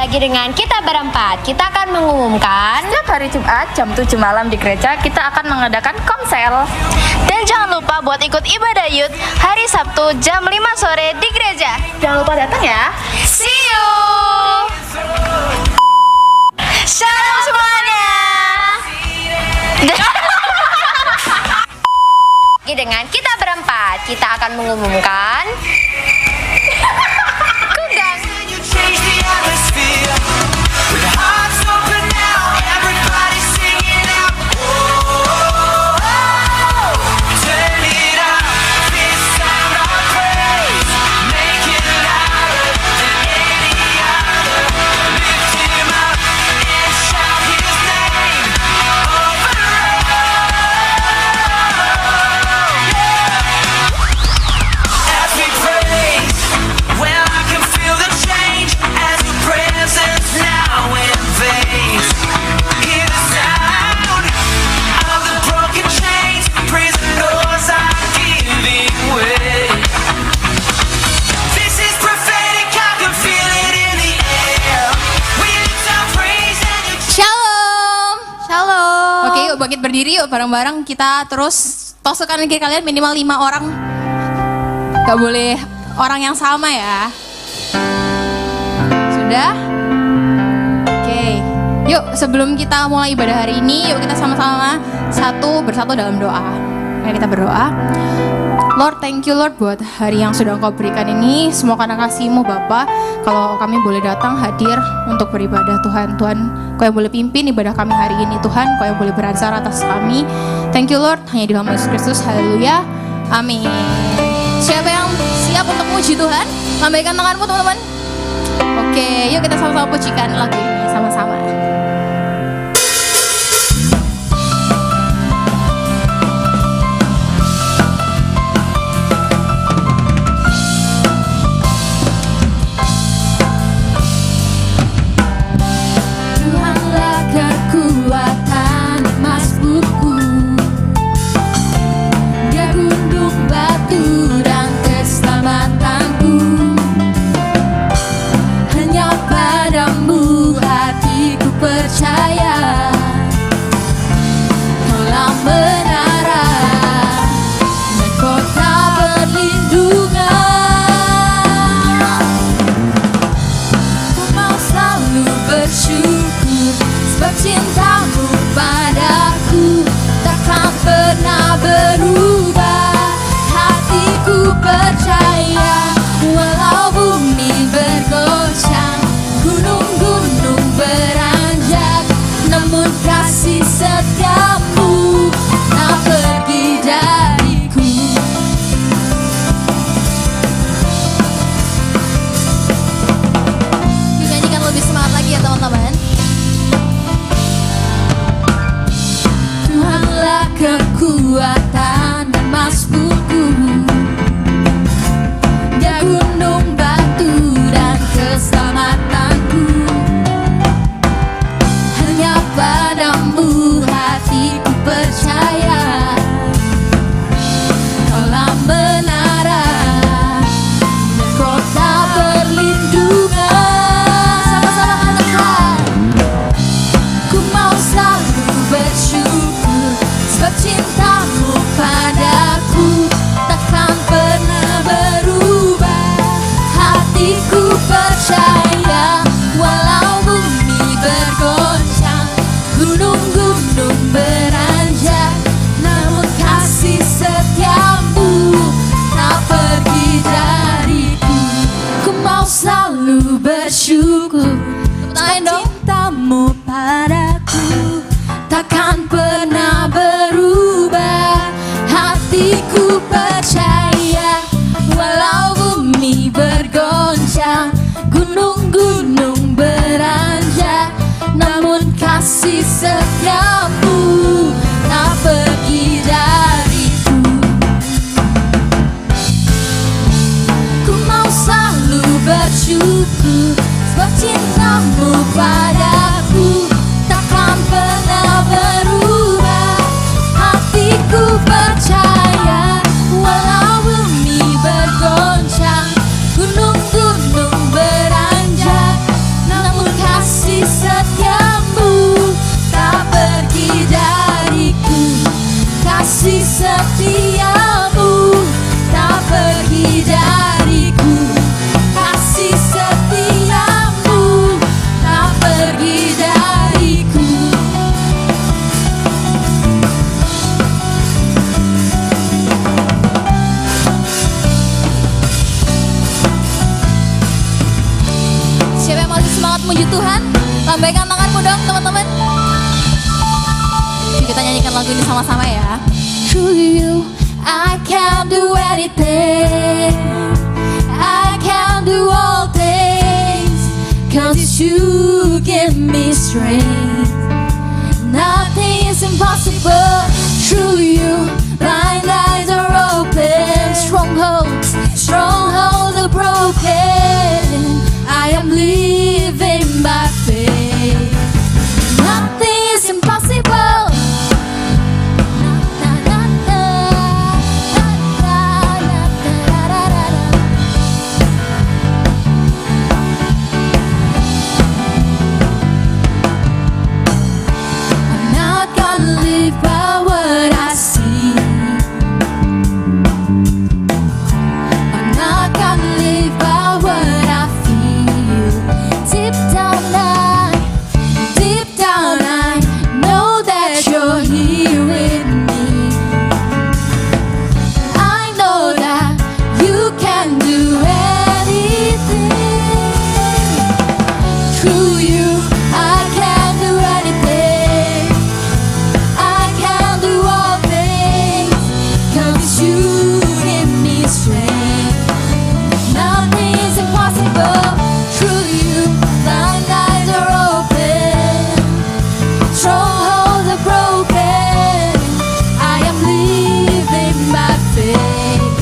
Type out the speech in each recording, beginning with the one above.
lagi dengan kita berempat. Kita akan mengumumkan setiap hari Jumat jam 7 malam di gereja kita akan mengadakan komsel. Dan jangan lupa buat ikut ibadah youth hari Sabtu jam 5 sore di gereja. Jangan lupa datang ya. See you. Shalom semuanya. lagi dengan kita berempat. Kita akan mengumumkan kundang. Bangkit berdiri yuk bareng-bareng, kita terus tos ke kanan kiri kalian minimal 5 orang. Gak boleh orang yang sama ya. Sudah? Oke. Yuk sebelum kita mulai ibadah hari ini, yuk kita sama-sama bersatu dalam doa. Mari kita berdoa. Lord, thank you Lord buat hari yang sudah Engkau berikan ini. Semua karena kasih-Mu Bapa, kalau kami boleh datang hadir untuk beribadah Tuhan. Tuhan, Kau yang boleh pimpin ibadah kami hari ini Tuhan. Kau yang boleh beransur atas kami. Thank you Lord, hanya di dalam Yesus Kristus. Haleluya. Amin. Siapa yang siap untuk puji Tuhan? Lambaikan tanganmu teman-teman. Oke, yuk kita sama-sama pujikan lagu ini sama-sama. Kekuatan dan masbukku, dia gunung batu dan keselamatanku. Hanya padamu hatiku percaya, Kaulah menara dan kota perlindungan. Sama-sama katakan, ku mau selalu bersyukur sebab cintamu padaku takkan pernah berubah. Hatiku percaya walau bumi bergoncang, gunung-gunung beranjak, namun kasih setiamu tak pergi dariku. Ku mau selalu bersyukur sebab cintamu padaku takkan pernah berubah. Hatiku percaya walau bumi bergoncang, gunung-gunung beranjak, namun kasih setiamu tak pergi dariku. Ku mau selalu bersyukur sebab cintamu padaku takkan pernah berubah. Hatiku percaya walau bumi bergoncang, gunung-gunung beranjak, namun Kita nyanyikan lagu ini sama-sama ya. Through you, I can do anything. I can do all things. 'Cause you give me strength. Nothing is impossible. Through you, blind eyes are open. Strongholds are broken. I am living by faith. Nothing is impossible. I'm not gonna live by what I see. I'm not gonna live by what I feel. Deep down I know that you're here with me. I know that you can do anything. Through you, I can do anything. I can do all things. 'Cause you give me strength. Nothing is impossible. Through you, blind eyes are open. Strongholds are broken. I am living by faith.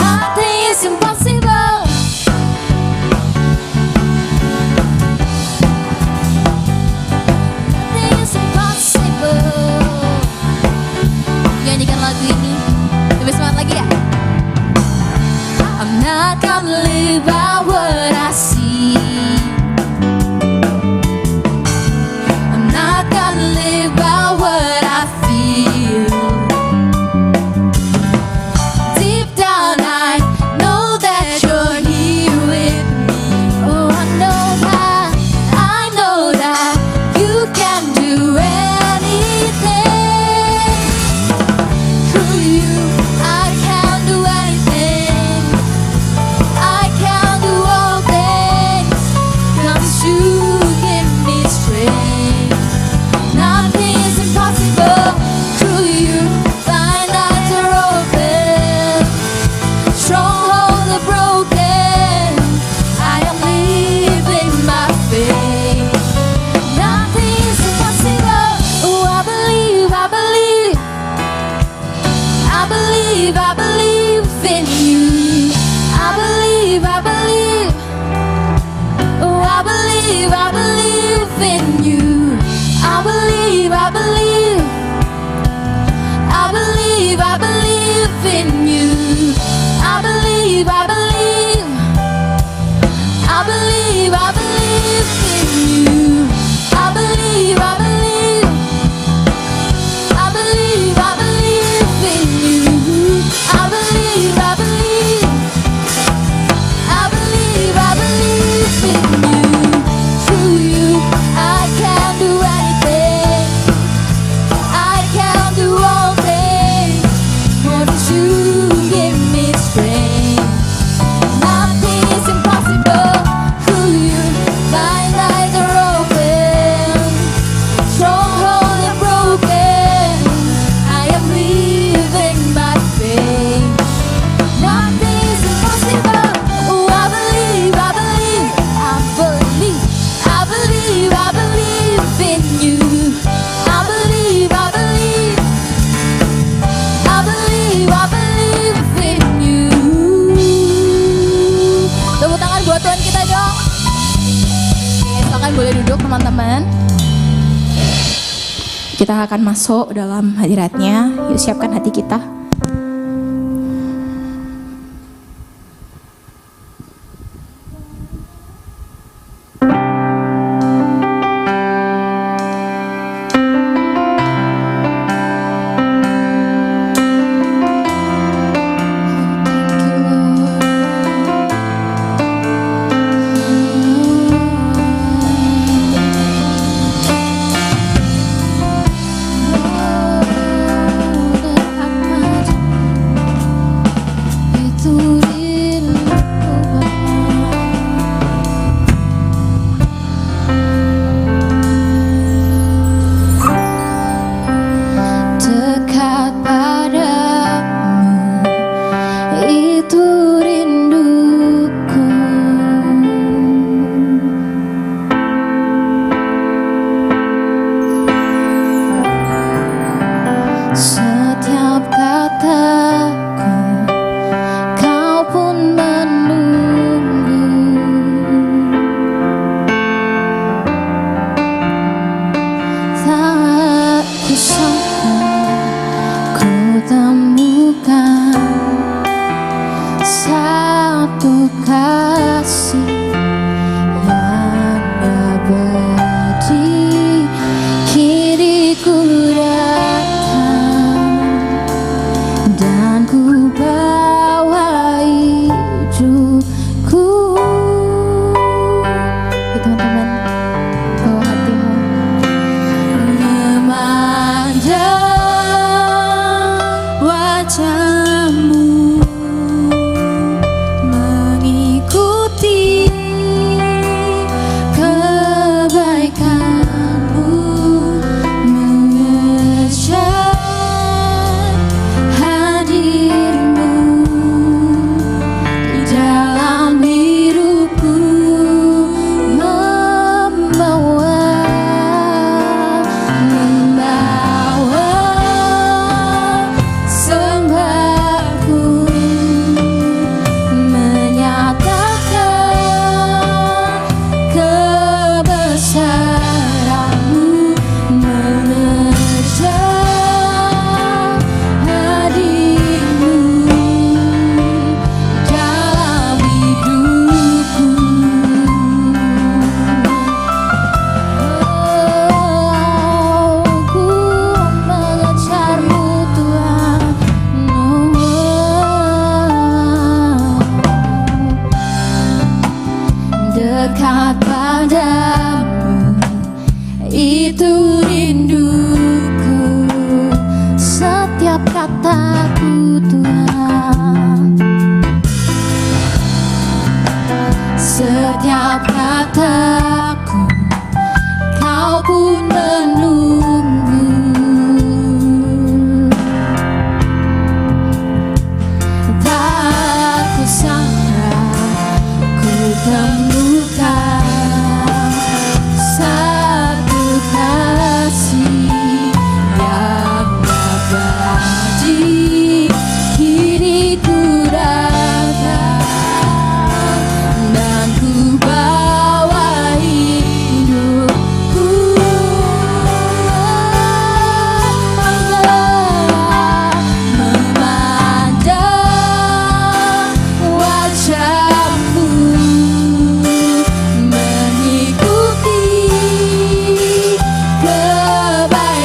Nothing is impossible. Nothing is impossible. Nyanyikan lagu ini. Lebih semangat lagi ya. I'm not gonna live by what I see. I'm not gonna live by what I feel. Deep down I know that you're here with me. Oh, I know that you can do anything. Through you, I can do anything. I can do all things. 'Cause you give me strength. Nothing is impossible. Through you, blind eyes are open. Strongholds are broken. I am living by faith. Nothing is impossible. Oh, I believe, I believe. I believe, I believe in you. I believe, I believe. Oh, I believe in you. I believe, I believe. I believe in you. I believe, I believe. I believe in you. I believe, I believe. I believe in you. I believe, I believe. I believe in you. Through you, I can do anything. I can do all things. 'Cause you give me strength. Nothing is impossible. Through you, blind eyes are open. Strongholds are broken. I am living by faith. Nothing is impossible. Oh, I believe, I believe. I believe, I believe, I believe in you. I believe, I believe. I believe, I believe in you. Tepuk tangan buat Tuhan kita dong. Oke, silakan boleh duduk teman-teman. Kita akan masuk dalam hadiratnya. Yuk siapkan hati kita. rinduku, setiap kataku Tuhan, setiap kataku Kau pun menunggu. Tak kusangka ku temukan satu kasih yang abadi. Kini ku datang dan ku bawa hidupku, memandang wajahmu, mengikuti kebaikanmu,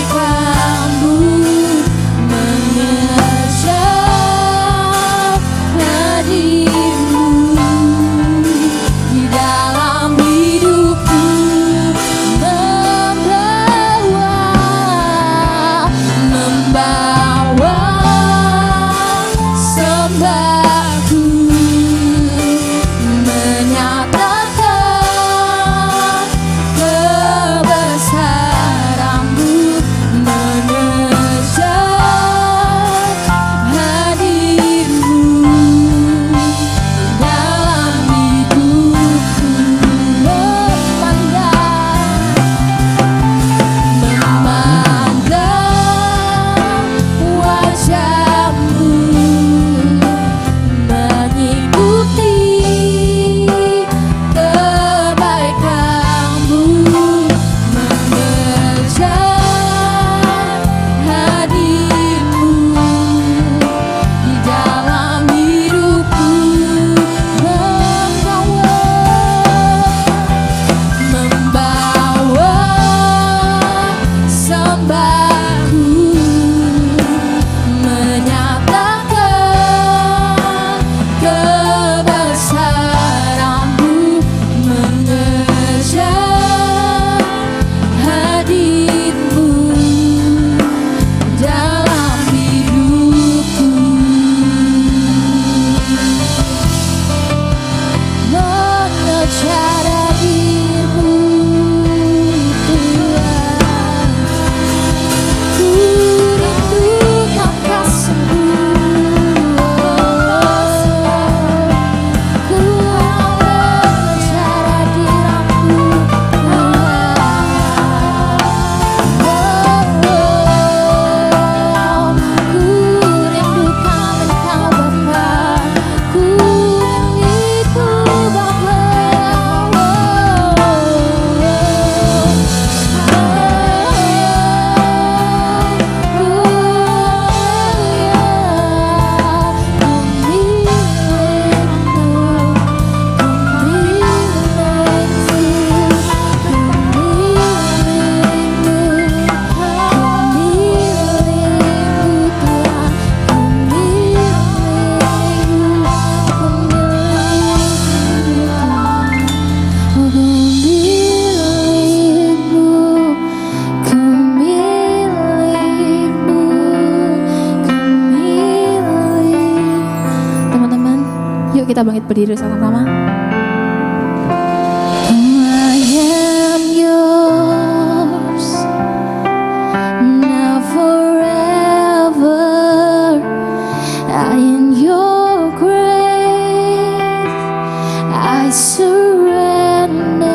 mengejar hadirmu di dalam hidupku, membawa sembahku, menyatakan kebesaranmu, mengejar hadirmu dalam hidupku, memandang wajahmu, mengikuti kebaikanmu, mengejar hadirmu di dalam hidupku, membawa sembahku, menyatakan kebesaranmu, mengejar hadirmu dalam hidupku, mengejar hadirmu Tuhan. Ku rindukan kasih-Mu, ku mengejar hadirat-Mu Tuhan. Ku rindukan Engkau Bapa, ku ingin Ku Bapa. Teman-teman, yuk kita bangkit berdiri sama-sama. I am yours, now forever. I in your grace I surrender.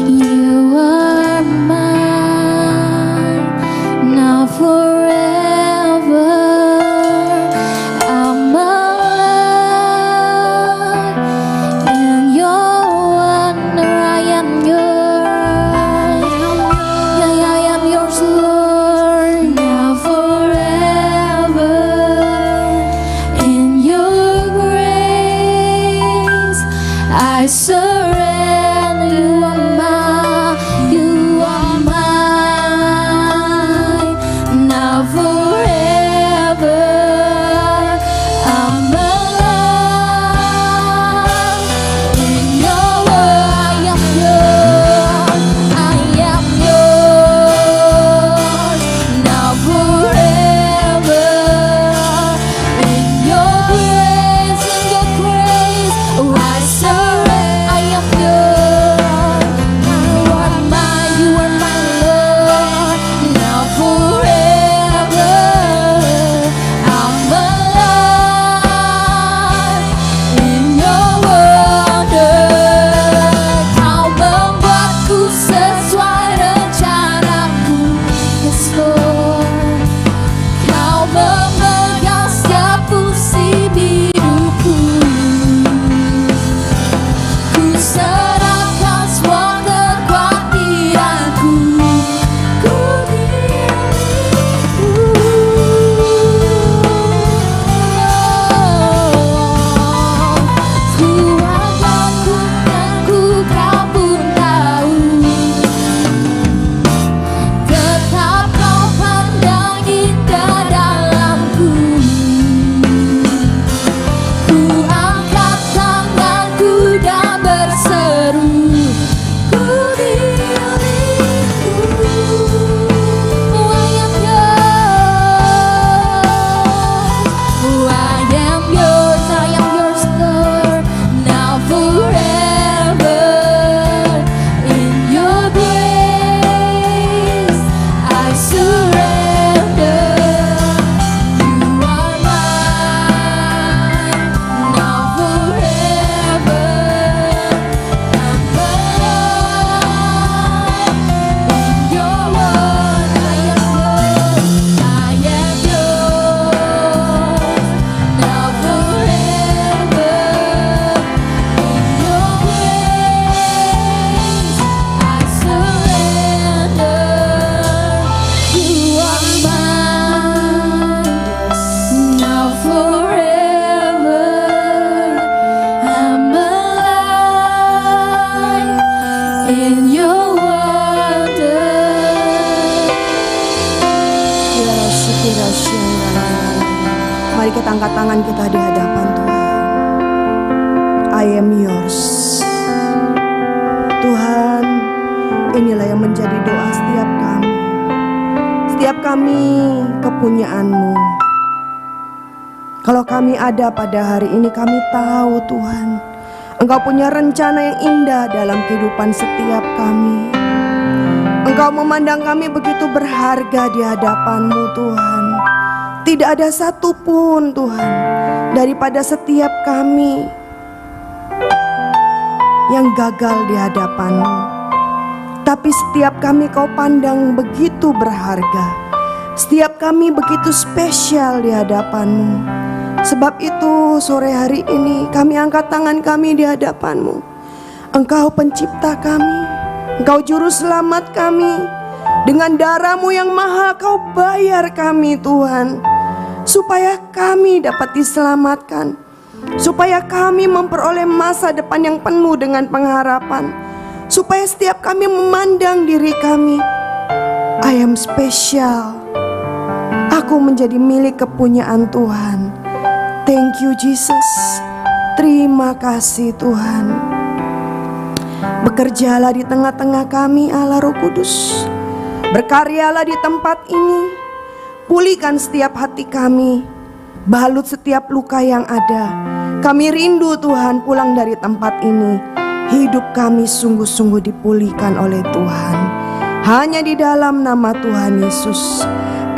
You are mine, now forever. I'm alive Mari kita angkat tangan kita di hadapan Tuhan. I am yours. Tuhan, inilah yang menjadi doa setiap kami. Setiap kami kepunyaan-Mu. Kalau kami ada pada hari ini, kami tahu Tuhan, Engkau punya rencana yang indah dalam kehidupan setiap kami. Engkau memandang kami begitu berharga di hadapan-Mu Tuhan. Tidak ada satupun Tuhan daripada setiap kami yang gagal di hadapan-Mu. Tapi setiap kami Kau pandang begitu berharga. Setiap kami begitu spesial di hadapan-Mu. Sebab itu sore hari ini kami angkat tangan kami di hadapan-Mu. Engkau pencipta kami, Engkau juru selamat kami. Dengan darah-Mu yang mahal Kau bayar kami Tuhan, supaya kami dapat diselamatkan, supaya kami memperoleh masa depan yang penuh dengan pengharapan, supaya setiap kami memandang diri kami, I am special. Aku menjadi milik kepunyaan Tuhan. Thank you Jesus. Terima kasih Tuhan. Bekerjalah di tengah-tengah kami Allah Roh Kudus. Berkaryalah di tempat ini. Pulihkan setiap hati kami. Balut setiap luka yang ada. Kami rindu Tuhan pulang dari tempat ini. Hidup kami sungguh-sungguh dipulihkan oleh Tuhan. Hanya di dalam nama Tuhan Yesus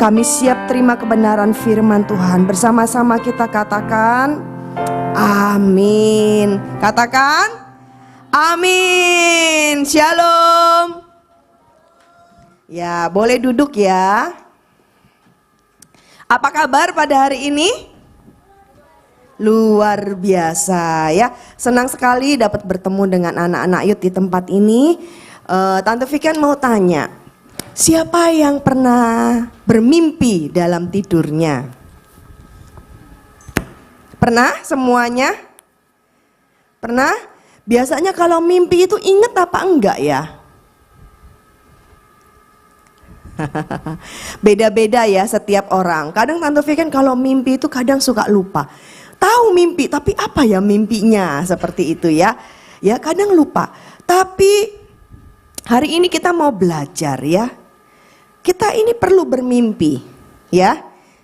kami siap terima kebenaran firman Tuhan. Bersama-sama kita katakan amin. Katakan amin. Shalom. Ya, boleh duduk ya. Apa kabar pada hari ini? Luar biasa ya. Senang sekali dapat bertemu dengan anak-anak youth di tempat ini. Tante Vivian mau tanya, siapa yang pernah bermimpi dalam tidurnya? Pernah semuanya? Pernah? Biasanya kalau mimpi itu inget apa enggak ya? Beda-beda ya setiap orang. Kadang Tante Vivian kalau mimpi itu kadang suka lupa. Tahu mimpi tapi apa ya mimpinya, seperti itu ya. Ya kadang lupa. Tapi hari ini kita mau belajar ya. Kita ini perlu bermimpi ya.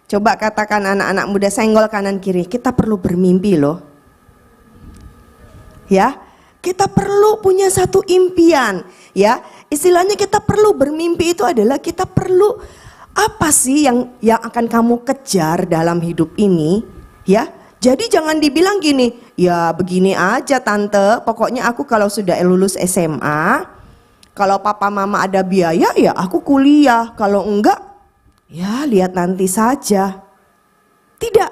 Coba katakan anak-anak muda, senggol kanan kiri, kita perlu bermimpi loh. Ya, kita perlu punya satu impian ya. Istilahnya kita perlu bermimpi itu adalah kita perlu apa sih yang akan kamu kejar dalam hidup ini ya. Jadi jangan dibilang gini, ya begini aja tante, pokoknya aku kalau sudah lulus SMA, kalau papa mama ada biaya ya aku kuliah, kalau enggak ya lihat nanti saja. Tidak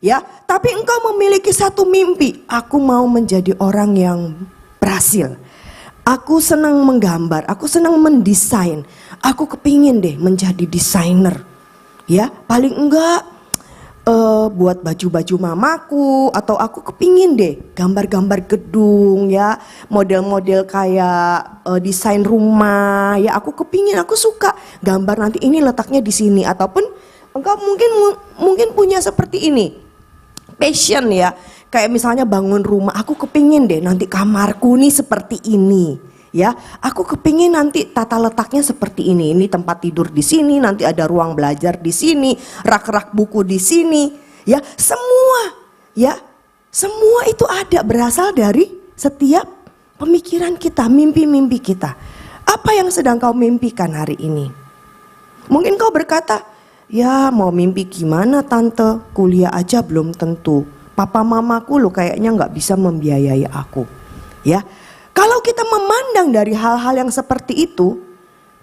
ya, tapi engkau memiliki satu mimpi, aku mau menjadi orang yang berhasil. Aku senang menggambar, aku senang mendesain. Aku kepingin deh menjadi desainer. Ya, paling enggak buat baju-baju mamaku, atau aku kepingin deh gambar-gambar gedung ya, model-model kayak desain rumah ya. Aku kepingin, aku suka gambar nanti ini letaknya di sini, ataupun engkau mungkin punya seperti ini, passion ya. Kayak misalnya bangun rumah, aku kepingin deh nanti kamarku nih seperti ini ya. Aku kepingin nanti tata letaknya seperti ini tempat tidur di sini, nanti ada ruang belajar di sini, rak-rak buku di sini ya. Semua itu ada, berasal dari setiap pemikiran kita, mimpi-mimpi kita. Apa yang sedang kau mimpikan hari ini? Mungkin kau berkata, ya mau mimpi gimana tante, kuliah aja belum tentu. Papa mamaku lo kayaknya nggak bisa membiayai aku, ya. Kalau kita memandang dari hal-hal yang seperti itu,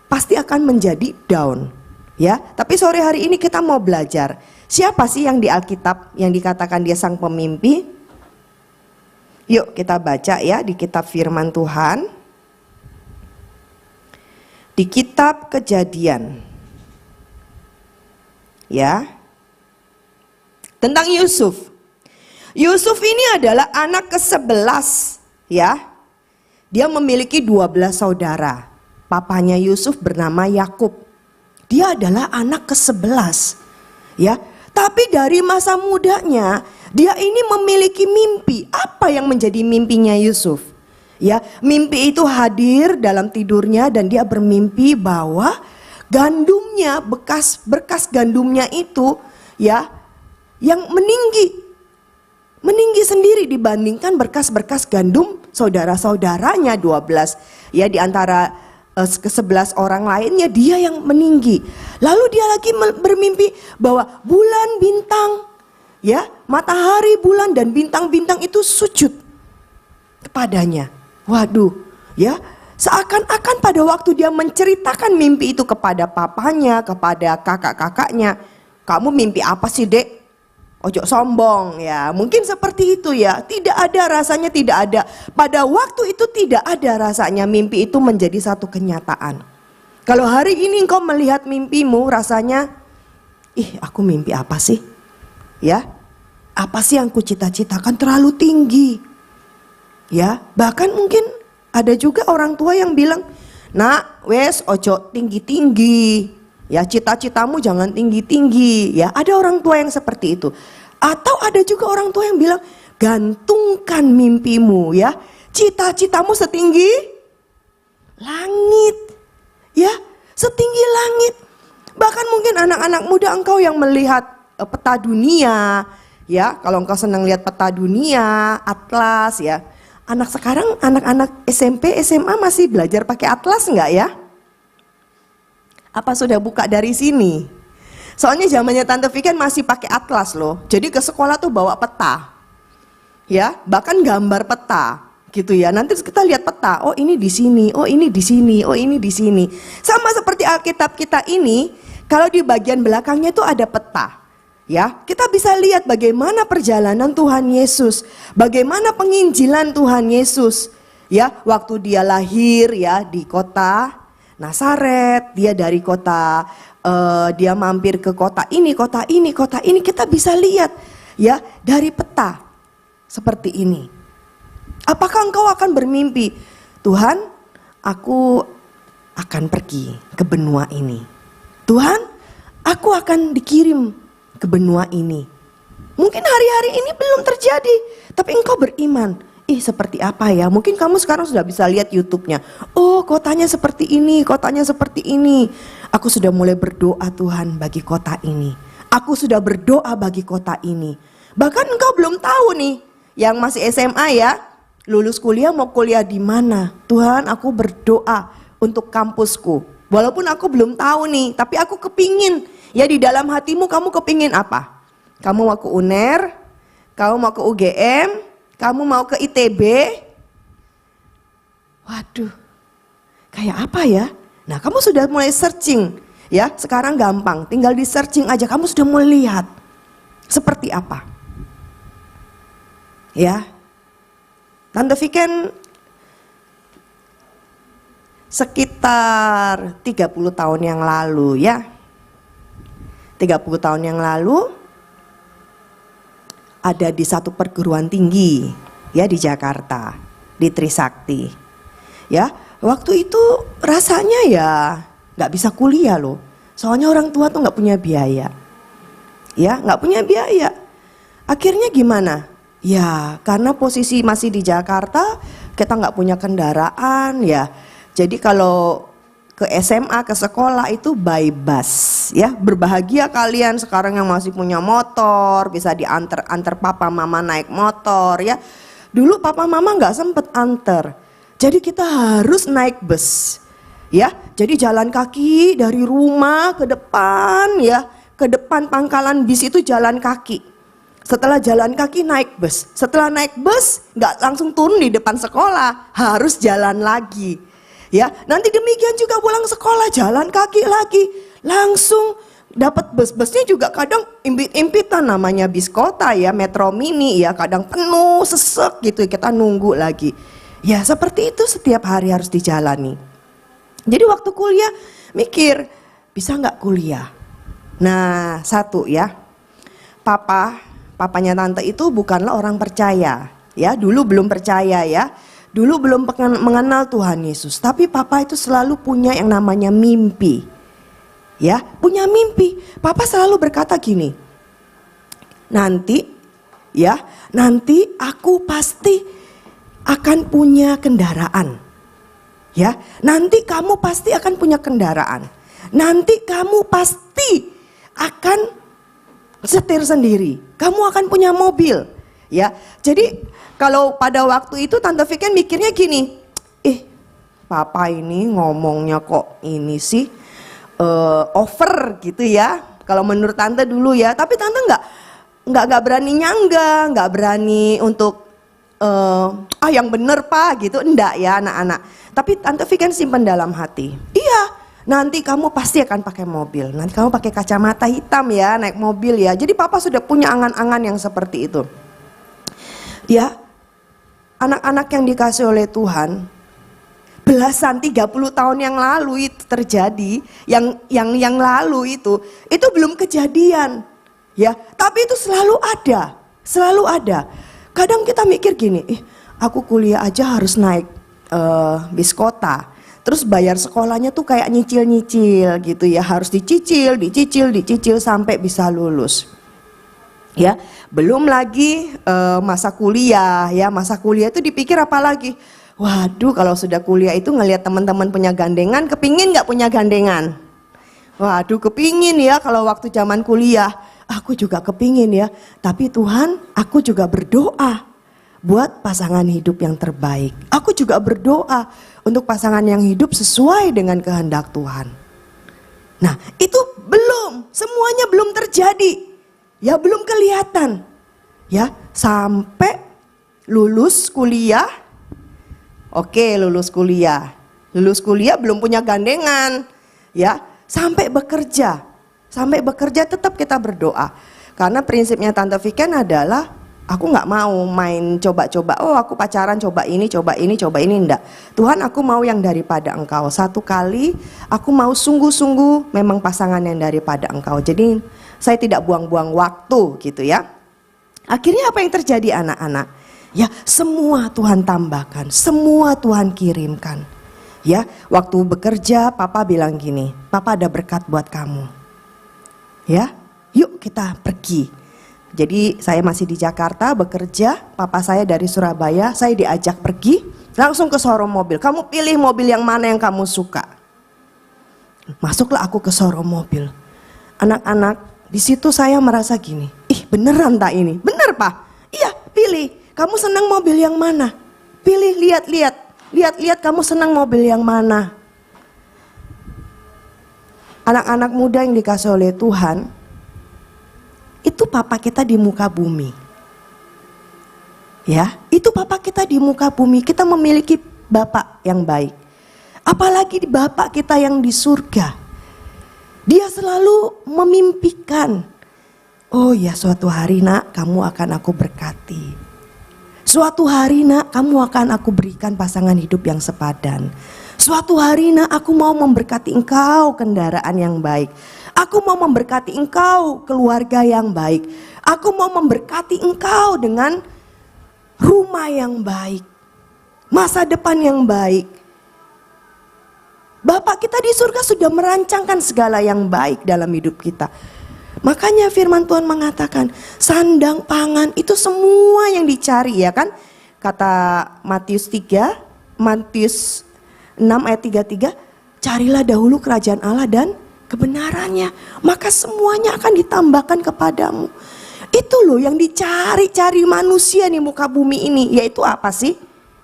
pasti akan menjadi down, ya. Tapi sore hari ini kita mau belajar, siapa sih yang di Alkitab yang dikatakan dia sang pemimpi? Yuk kita baca ya di kitab firman Tuhan, di kitab Kejadian, ya, tentang Yusuf. Yusuf ini adalah anak ke-11 ya. Dia memiliki 12 saudara. Papanya Yusuf bernama Yakub. Dia adalah anak ke-11. Ya, tapi dari masa mudanya dia ini memiliki mimpi. Apa yang menjadi mimpinya Yusuf? Ya, mimpi itu hadir dalam tidurnya dan dia bermimpi bahwa gandumnya, berkas gandumnya itu ya yang meninggi sendiri dibandingkan berkas-berkas gandum saudara-saudaranya 12. Ya, di antara ke-11 orang lainnya dia yang meninggi. Lalu dia lagi bermimpi bahwa bulan, bintang, ya, matahari, bulan dan bintang-bintang itu sujud kepadanya. Waduh, ya, seakan-akan pada waktu dia menceritakan mimpi itu kepada papanya, kepada kakak-kakaknya, kamu mimpi apa sih, Dek? Ojo sombong, ya, mungkin seperti itu ya. Tidak ada rasanya, tidak ada. Pada waktu itu tidak ada rasanya mimpi itu menjadi satu kenyataan. Kalau hari ini engkau melihat mimpimu rasanya, aku mimpi apa sih? Ya, apa sih yang ku cita-citakan terlalu tinggi? Ya, bahkan mungkin ada juga orang tua yang bilang, "Nak, wes ojo tinggi-tinggi. Ya, cita-citamu jangan tinggi-tinggi." Ya, ada orang tua yang seperti itu. Atau ada juga orang tua yang bilang, "Gantungkan mimpimu ya. Cita-citamu setinggi langit." Ya, setinggi langit. Bahkan mungkin anak-anak muda engkau yang melihat peta dunia, ya, kalau engkau senang lihat peta dunia, atlas ya. Anak sekarang, anak-anak SMP, SMA masih belajar pakai atlas enggak ya? Apa sudah buka dari sini? Soalnya zamannya Tante Viken masih pakai atlas loh. Jadi ke sekolah tuh bawa peta. Ya, bahkan gambar peta gitu ya. Nanti kita lihat peta. Oh, ini di sini, oh ini di sini, oh ini di sini. Sama seperti Alkitab kita ini, kalau di bagian belakangnya itu ada peta. Ya, kita bisa lihat bagaimana perjalanan Tuhan Yesus, bagaimana penginjilan Tuhan Yesus. Ya, waktu dia lahir ya di kota Nazaret, dia dari kota, dia mampir ke kota ini, kota ini, kota ini. Kita bisa lihat ya dari peta seperti ini. Apakah engkau akan bermimpi, Tuhan, aku akan pergi ke benua ini. Tuhan, aku akan dikirim ke benua ini. Mungkin hari-hari ini belum terjadi, tapi engkau beriman. Seperti apa ya? Mungkin kamu sekarang sudah bisa lihat YouTube-nya. Oh, kotanya seperti ini, kotanya seperti ini. Aku sudah mulai berdoa, Tuhan, bagi kota ini. Aku sudah berdoa bagi kota ini. Bahkan engkau belum tahu nih, yang masih SMA ya, lulus kuliah mau kuliah di mana? Tuhan, aku berdoa untuk kampusku. Walaupun aku belum tahu nih, tapi aku kepingin. Ya, di dalam hatimu kamu kepingin apa? Kamu mau ke UNER, kamu mau ke UGM, kamu mau ke ITB. Waduh, kayak apa ya? Nah, kamu sudah mulai searching. Ya, sekarang gampang, tinggal di searching aja. Kamu sudah mulai lihat seperti apa. Ya, Tante Viken sekitar 30 tahun yang lalu ya. 30 tahun yang lalu ada di satu perguruan tinggi ya di Jakarta, di Trisakti. Ya, waktu itu rasanya ya nggak bisa kuliah loh. Soalnya orang tua tuh nggak punya biaya. Ya, nggak punya biaya. Akhirnya gimana? Ya, karena posisi masih di Jakarta, kita nggak punya kendaraan ya. Jadi kalau ke SMA, ke sekolah itu by bus ya. Berbahagia kalian sekarang yang masih punya motor, bisa diantar papa mama naik motor ya. Dulu papa mama nggak sempet antar, jadi kita harus naik bus ya. Jadi jalan kaki dari rumah ke depan ya, ke depan pangkalan bis itu jalan kaki. Setelah jalan kaki naik bus, setelah naik bus nggak langsung turun di depan sekolah, harus jalan lagi. Ya, nanti demikian juga pulang sekolah jalan kaki lagi, langsung dapat bus-busnya juga kadang impit-impitan, namanya bis kota ya, metro mini ya, kadang penuh sesek gitu, kita nunggu lagi. Ya seperti itu setiap hari harus dijalani. Jadi waktu kuliah mikir bisa nggak kuliah? Nah satu ya, papanya tante itu bukanlah orang percaya ya, dulu belum percaya ya. Dulu belum mengenal Tuhan Yesus, tapi papa itu selalu punya yang namanya mimpi. Ya, punya mimpi. Papa selalu berkata gini, nanti aku pasti akan punya kendaraan. Ya, nanti kamu pasti akan punya kendaraan. Nanti kamu pasti akan setir sendiri. Kamu akan punya mobil. Ya, jadi kalau pada waktu itu Tante Viken mikirnya gini, Papa ini ngomongnya kok ini sih over gitu ya. Kalau menurut Tante dulu ya, tapi Tante nggak berani nyangga, nggak berani untuk yang bener Pak gitu, enggak ya anak-anak. Tapi Tante Viken simpan dalam hati. Iya, nanti kamu pasti akan pakai mobil. Nanti kamu pakai kacamata hitam ya, naik mobil ya. Jadi Papa sudah punya angan-angan yang seperti itu. Ya, anak-anak yang dikasih oleh Tuhan, belasan 30 tahun yang lalu itu terjadi, yang lalu itu belum kejadian. Ya, tapi itu selalu ada. Kadang kita mikir gini, aku kuliah aja harus naik bis kota. Terus bayar sekolahnya tuh kayak nyicil-nyicil gitu ya, harus dicicil sampai bisa lulus. Ya, belum lagi masa kuliah ya, masa kuliah itu dipikir apa lagi? Waduh, kalau sudah kuliah itu ngelihat teman-teman punya gandengan, kepingin nggak punya gandengan? Waduh, kepingin ya kalau waktu zaman kuliah. Aku juga kepingin ya, tapi Tuhan, aku juga berdoa buat pasangan hidup yang terbaik. Aku juga berdoa untuk pasangan yang hidup sesuai dengan kehendak Tuhan. Nah, itu semuanya belum terjadi. Ya, belum kelihatan. Ya, sampai lulus kuliah. Oke, lulus kuliah belum punya gandengan. Ya, sampai bekerja tetap kita berdoa. Karena prinsipnya Tante Viken adalah aku nggak mau main coba-coba. Aku pacaran coba ini, enggak. Tuhan, aku mau yang daripada Engkau. Satu kali aku mau sungguh-sungguh memang pasangan yang daripada Engkau. Jadi saya tidak buang-buang waktu gitu ya. Akhirnya apa yang terjadi anak-anak? Ya, semua Tuhan tambahkan, semua Tuhan kirimkan. Ya, waktu bekerja Papa bilang gini, Papa ada berkat buat kamu. Ya, yuk kita pergi. Jadi saya masih di Jakarta bekerja, Papa saya dari Surabaya, saya diajak pergi langsung ke showroom mobil. Kamu pilih mobil yang mana yang kamu suka. Masuklah aku ke showroom mobil. Anak-anak, di situ saya merasa gini, beneran tak ini? Bener Pak? Iya, pilih. Kamu senang mobil yang mana? Pilih, lihat kamu senang mobil yang mana. Anak-anak muda yang dikasih oleh Tuhan, itu Papa kita di muka bumi. Ya, itu Papa kita di muka bumi. Kita memiliki Bapak yang baik. Apalagi di Bapak kita yang di surga. Dia selalu memimpikan. Oh ya, suatu hari nak, kamu akan aku berkati. Suatu hari nak, kamu akan aku berikan pasangan hidup yang sepadan. Suatu hari nak, aku mau memberkati engkau kendaraan yang baik. Aku mau memberkati engkau keluarga yang baik. Aku mau memberkati engkau dengan rumah yang baik. Masa depan yang baik. Bapak kita di surga sudah merancangkan segala yang baik dalam hidup kita. Makanya firman Tuhan mengatakan sandang pangan itu semua yang dicari ya kan. Kata Matius 6 ayat 33, carilah dahulu kerajaan Allah dan kebenarannya, maka semuanya akan ditambahkan kepadamu. Itu loh yang dicari-cari manusia di muka bumi ini, yaitu apa sih?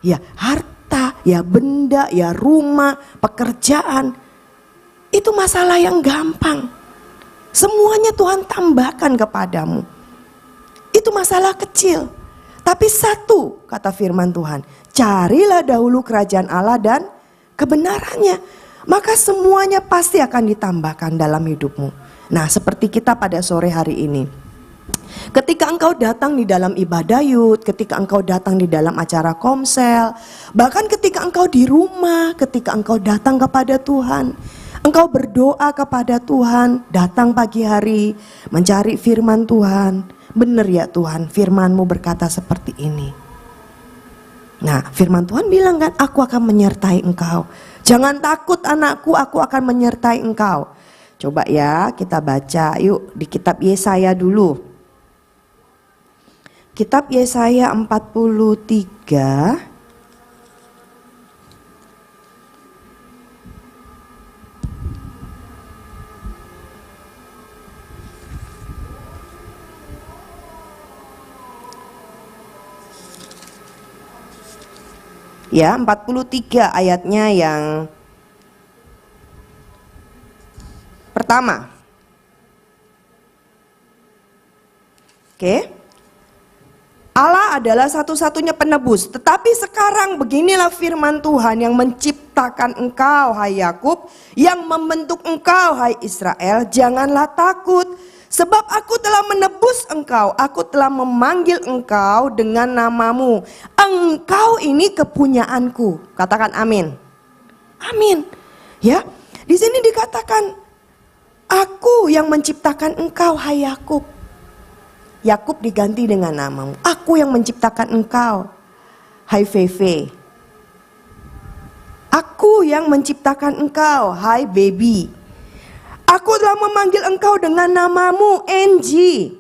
Ya harta, ya benda, ya rumah, pekerjaan. Itu masalah yang gampang. Semuanya Tuhan tambahkan kepadamu. Itu masalah kecil. Tapi satu kata firman Tuhan, carilah dahulu kerajaan Allah dan kebenarannya, maka semuanya pasti akan ditambahkan dalam hidupmu. Nah, seperti kita pada sore hari ini. Ketika engkau datang di dalam ibadah youth, ketika engkau datang di dalam acara komsel, bahkan ketika engkau di rumah, ketika engkau datang kepada Tuhan, engkau berdoa kepada Tuhan, datang pagi hari, mencari firman Tuhan. Benar ya Tuhan, firman-Mu berkata seperti ini. Nah, firman Tuhan bilang kan, aku akan menyertai engkau. Jangan takut anakku, aku akan menyertai engkau. Coba ya kita baca yuk di kitab Yesaya dulu. Kitab Yesaya 43. Ya, 43 ayatnya yang pertama. Oke. Allah adalah satu-satunya penebus. Tetapi sekarang beginilah firman Tuhan yang menciptakan engkau, hai Yakub, yang membentuk engkau, hai Israel. Janganlah takut, sebab aku telah menebus engkau. Aku telah memanggil engkau dengan namamu. Engkau ini kepunyaanku. Katakan amin. Amin. Ya, di sini dikatakan, aku yang menciptakan engkau, hai Yakub. Yakub diganti dengan namamu. Aku yang menciptakan engkau, hai Feve. Aku yang menciptakan engkau, hai baby. Aku telah memanggil engkau dengan namamu, Angie.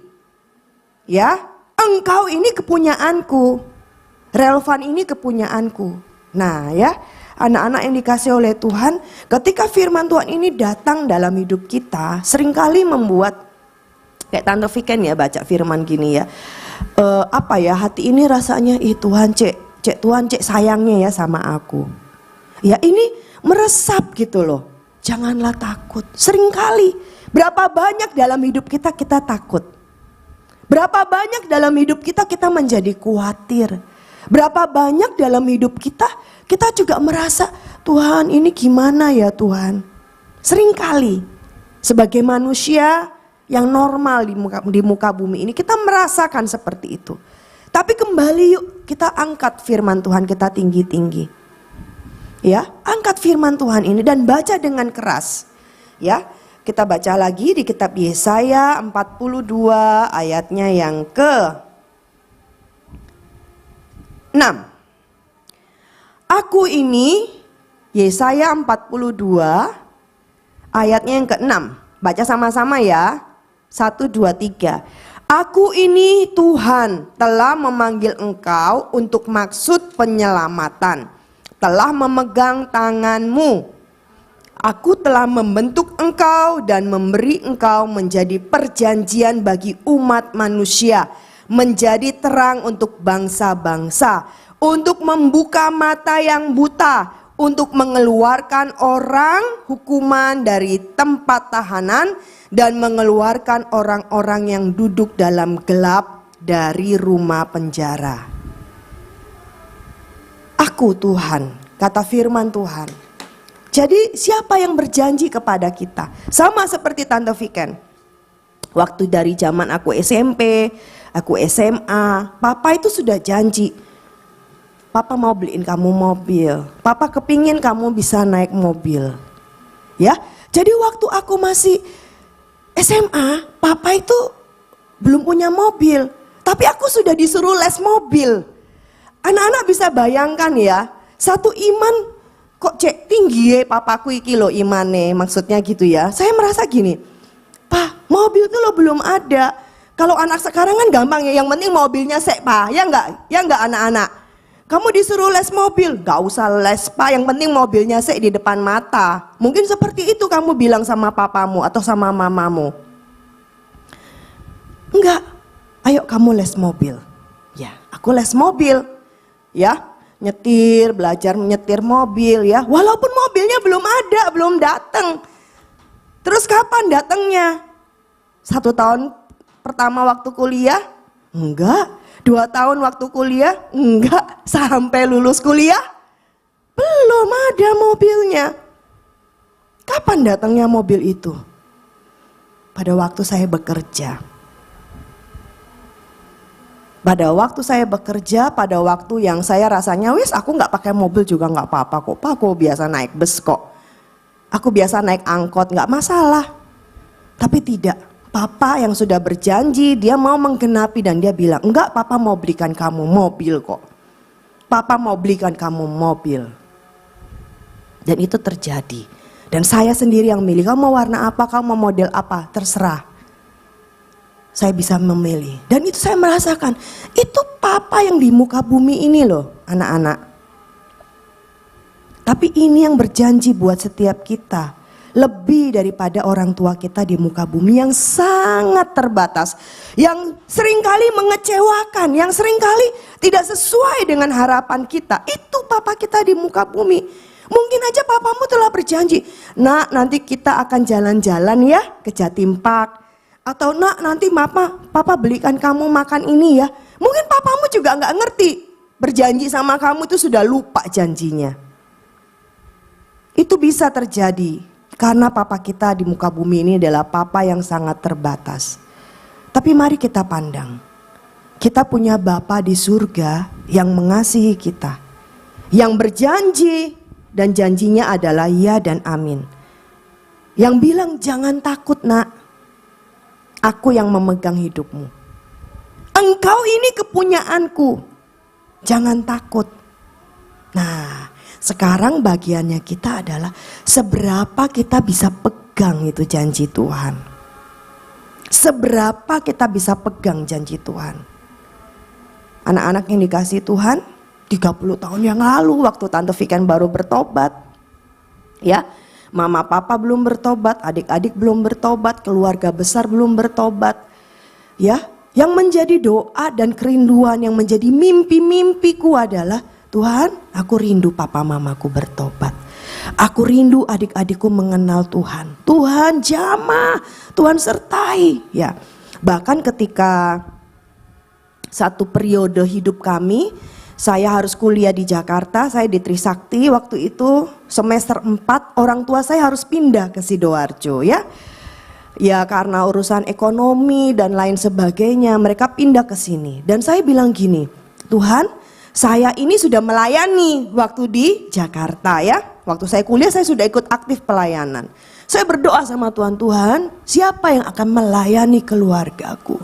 Ya, engkau ini kepunyaanku. Relevan ini kepunyaanku. Nah ya, anak-anak yang dikasih oleh Tuhan, ketika firman Tuhan ini datang dalam hidup kita, seringkali membuat kayak Tante Viken ya baca firman gini ya. Hati ini rasanya Tuhan Tuhan sayangnya ya sama aku. Ya ini meresap gitu loh. Janganlah takut. Seringkali berapa banyak dalam hidup kita takut. Berapa banyak dalam hidup kita menjadi khawatir. Berapa banyak dalam hidup kita juga merasa Tuhan ini gimana ya Tuhan. Seringkali sebagai manusia yang normal di muka bumi ini kita merasakan seperti itu. Tapi kembali yuk kita angkat firman Tuhan kita tinggi-tinggi. Ya, angkat firman Tuhan ini dan baca dengan keras. Ya, kita baca lagi di kitab Yesaya 42 ayatnya yang ke-6. Aku ini Yesaya 42 ayatnya yang ke-6. Baca sama-sama ya. 1, 2, 3. Aku ini Tuhan telah memanggil engkau untuk maksud penyelamatan. Telah memegang tanganmu. Aku telah membentuk engkau dan memberi engkau menjadi perjanjian bagi umat manusia. Menjadi terang untuk bangsa-bangsa. Untuk membuka mata yang buta. Untuk mengeluarkan orang hukuman dari tempat tahanan. Dan mengeluarkan orang-orang yang duduk dalam gelap dari rumah penjara. Aku Tuhan, kata firman Tuhan. Jadi siapa yang berjanji kepada kita? Sama seperti Tante Viken. Waktu dari zaman aku SMP, aku SMA, Papa itu sudah janji. Papa mau beliin kamu mobil. Papa kepingin kamu bisa naik mobil. Ya, jadi waktu aku masih SMA, Papa itu belum punya mobil, tapi aku sudah disuruh les mobil. Anak-anak bisa bayangkan ya, satu iman kok tinggi ya papaku iki lo imane, maksudnya gitu ya. Saya merasa gini, Pak, mobil itu lo belum ada. Kalau anak sekarang kan gampang ya, yang penting mobilnya sek Pak, ya enggak anak-anak. Kamu disuruh les mobil, gak usah les Pak, yang penting mobilnya sek di depan mata. Mungkin seperti itu kamu bilang sama papamu atau sama mamamu. Enggak, ayo kamu les mobil. Ya, aku les mobil. Ya, nyetir, belajar menyetir mobil ya. Walaupun mobilnya belum ada, belum datang. Terus kapan datangnya? 1 tahun pertama waktu kuliah? Enggak. 2 tahun waktu kuliah? Enggak. Sampai lulus kuliah? Belum ada mobilnya. Kapan datangnya mobil itu? Pada waktu saya bekerja. Pada waktu saya bekerja, pada waktu yang saya rasanya, wis aku nggak pakai mobil juga nggak apa-apa kok. Pak, aku biasa naik bus kok. Aku biasa naik angkot, nggak masalah. Tapi tidak. Papa yang sudah berjanji, dia mau menggenapi dan dia bilang, enggak, Papa mau belikan kamu mobil kok. Papa mau belikan kamu mobil. Dan itu terjadi. Dan saya sendiri yang milih, kamu mau warna apa, kamu mau model apa, terserah. Saya bisa memilih. Dan itu saya merasakan, itu papa yang di muka bumi ini loh anak-anak. Tapi ini yang berjanji buat setiap kita. Lebih daripada orang tua kita di muka bumi yang sangat terbatas. Yang seringkali mengecewakan, yang seringkali tidak sesuai dengan harapan kita. Itu papa kita di muka bumi. Mungkin aja papamu telah berjanji, nak nanti kita akan jalan-jalan ya ke Jatim Park. Atau nak nanti papa belikan kamu makan ini ya. Mungkin papamu juga gak ngerti. Berjanji sama kamu itu sudah lupa janjinya. Itu bisa terjadi karena papa kita di muka bumi ini adalah papa yang sangat terbatas. Tapi mari kita pandang. Kita punya Bapa di surga yang mengasihi kita. Yang berjanji dan janjinya adalah ya dan amin. Yang bilang jangan takut nak. Aku yang memegang hidupmu. Engkau ini kepunyaanku. Jangan takut. Nah, sekarang bagiannya kita adalah seberapa kita bisa pegang itu janji Tuhan. Seberapa kita bisa pegang janji Tuhan. Anak-anak yang dikasihi Tuhan, 30 tahun yang lalu waktu Tante Vikan baru bertobat. Ya, mama papa belum bertobat, adik-adik belum bertobat, keluarga besar belum bertobat. Ya, yang menjadi doa dan kerinduan, yang menjadi mimpi-mimpiku adalah Tuhan, aku rindu papa mamaku bertobat. Aku rindu adik-adikku mengenal Tuhan. Tuhan jamah, Tuhan sertai. Ya, bahkan ketika satu periode hidup kami, saya harus kuliah di Jakarta, saya di Trisakti. Waktu itu semester 4, orang tua saya harus pindah ke Sidoarjo ya. Ya karena urusan ekonomi dan lain sebagainya, mereka pindah ke sini. Dan saya bilang gini, Tuhan, saya ini sudah melayani waktu di Jakarta ya. Waktu saya kuliah saya sudah ikut aktif pelayanan. Saya berdoa sama Tuhan, Tuhan siapa yang akan melayani keluargaku?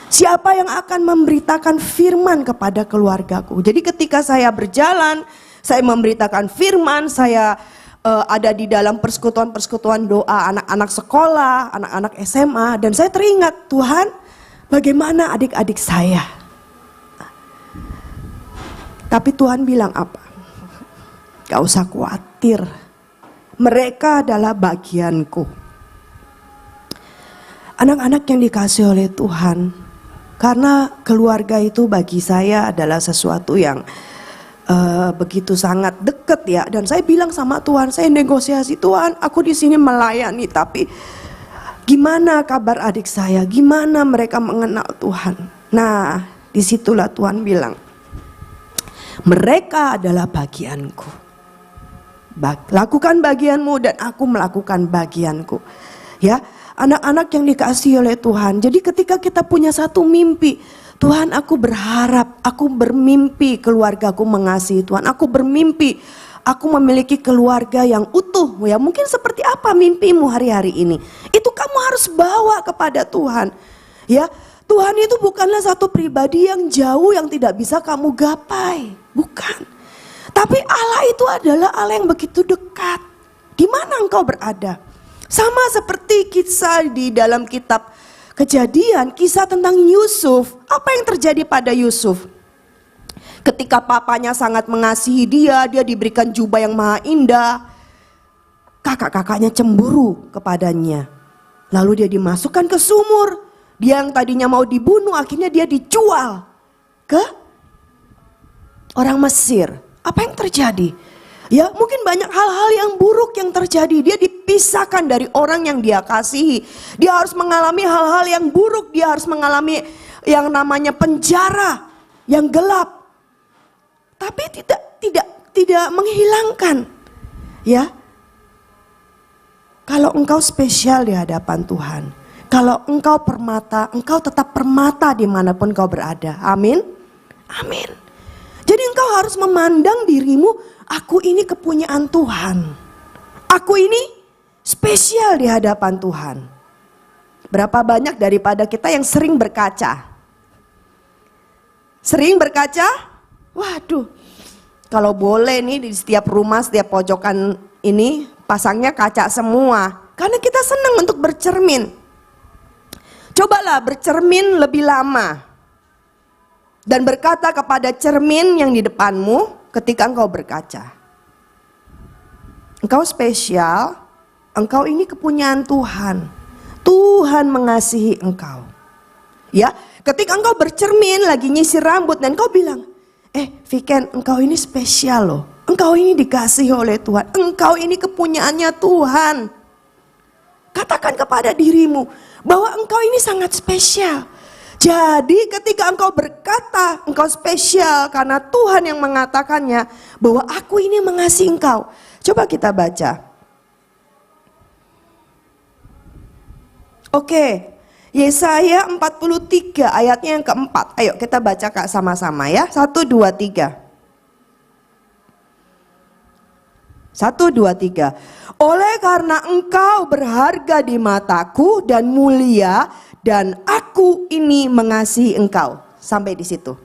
Siapa yang akan memberitakan firman kepada keluargaku? Jadi ketika saya berjalan, saya memberitakan firman, saya ada di dalam persekutuan-persekutuan doa anak-anak sekolah, anak-anak SMA. Dan saya teringat, Tuhan bagaimana adik-adik saya? Tapi Tuhan bilang apa? Gak usah khawatir, mereka adalah bagianku. Anak-anak yang dikasih oleh Tuhan, karena keluarga itu bagi saya adalah sesuatu yang begitu sangat dekat ya. Dan saya bilang sama Tuhan, saya negosiasi, Tuhan aku di sini melayani, tapi gimana kabar adik saya? Gimana mereka mengenal Tuhan? Nah, disitulah Tuhan bilang, mereka adalah bagianku. Lakukan bagianmu dan aku melakukan bagianku. Ya, anak-anak yang dikasihi oleh Tuhan. Jadi ketika kita punya satu mimpi, Tuhan aku berharap, aku bermimpi keluargaku mengasihi Tuhan. Aku bermimpi, aku memiliki keluarga yang utuh. Ya mungkin seperti apa mimpimu hari-hari ini? Itu kamu harus bawa kepada Tuhan. Ya, Tuhan itu bukanlah satu pribadi yang jauh yang tidak bisa kamu gapai. Bukan. Tapi Allah itu adalah Allah yang begitu dekat. Di mana engkau berada? Sama seperti kisah di dalam kitab Kejadian, kisah tentang Yusuf. Apa yang terjadi pada Yusuf? Ketika papanya sangat mengasihi dia diberikan jubah yang maha indah. Kakak-kakaknya cemburu kepadanya. Lalu dia dimasukkan ke sumur. Dia yang tadinya mau dibunuh, akhirnya dia dijual ke orang Mesir. Apa yang terjadi? Ya mungkin banyak hal-hal yang buruk yang terjadi. Dia dipisahkan dari orang yang dia kasihi. Dia harus mengalami hal-hal yang buruk. Dia harus mengalami yang namanya penjara yang gelap. Tapi tidak menghilangkan. Ya, kalau engkau spesial di hadapan Tuhan, kalau engkau permata, engkau tetap permata dimanapun kau berada. Amin. Amin. Jadi engkau harus memandang dirimu, aku ini kepunyaan Tuhan. Aku ini spesial di hadapan Tuhan. Berapa banyak daripada kita yang sering berkaca? Sering berkaca? Waduh, kalau boleh nih di setiap rumah, setiap pojokan ini pasangnya kaca semua. Karena kita senang untuk bercermin. Cobalah bercermin lebih lama. Dan berkata kepada cermin yang di depanmu ketika engkau berkaca. Engkau spesial, engkau ini kepunyaan Tuhan. Tuhan mengasihi engkau. Ya, ketika engkau bercermin lagi nyisir rambut dan engkau bilang, Viken, engkau ini spesial loh. Engkau ini dikasihi oleh Tuhan. Engkau ini kepunyaannya Tuhan. Katakan kepada dirimu bahwa engkau ini sangat spesial. Jadi ketika engkau berkata engkau spesial karena Tuhan yang mengatakannya bahwa aku ini mengasihi engkau. Coba kita baca. Oke, Yesaya 43 ayatnya yang keempat. Ayo kita baca Kak sama-sama ya. 1, 2, 3. 1, 2, 3. Oleh karena engkau berharga di mataku dan mulia, dan aku ini mengasihi engkau. Sampai di situ.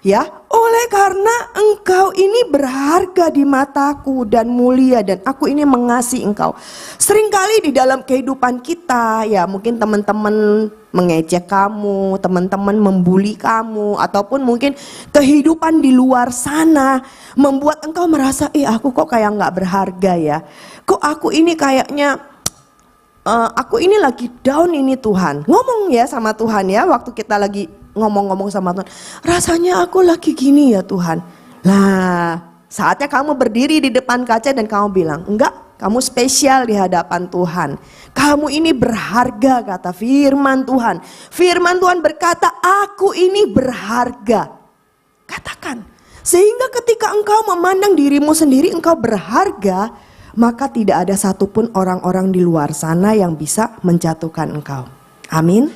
Ya, oleh karena engkau ini berharga di mataku dan mulia, dan aku ini mengasihi engkau. Seringkali di dalam kehidupan kita, ya mungkin teman-teman mengejek kamu, teman-teman membuli kamu, ataupun mungkin kehidupan di luar sana membuat engkau merasa, aku kok kayak gak berharga ya. Kok aku ini kayaknya, aku ini lagi down ini Tuhan. Ngomong ya sama Tuhan ya, waktu kita lagi ngomong-ngomong sama Tuhan, rasanya aku lagi gini ya Tuhan. Nah, saatnya kamu berdiri di depan kaca dan kamu bilang, enggak, kamu spesial di hadapan Tuhan. Kamu ini berharga, kata firman Tuhan. Firman Tuhan berkata, aku ini berharga. Katakan, sehingga ketika engkau memandang dirimu sendiri engkau berharga, maka tidak ada satupun orang-orang di luar sana yang bisa menjatuhkan engkau. Amin.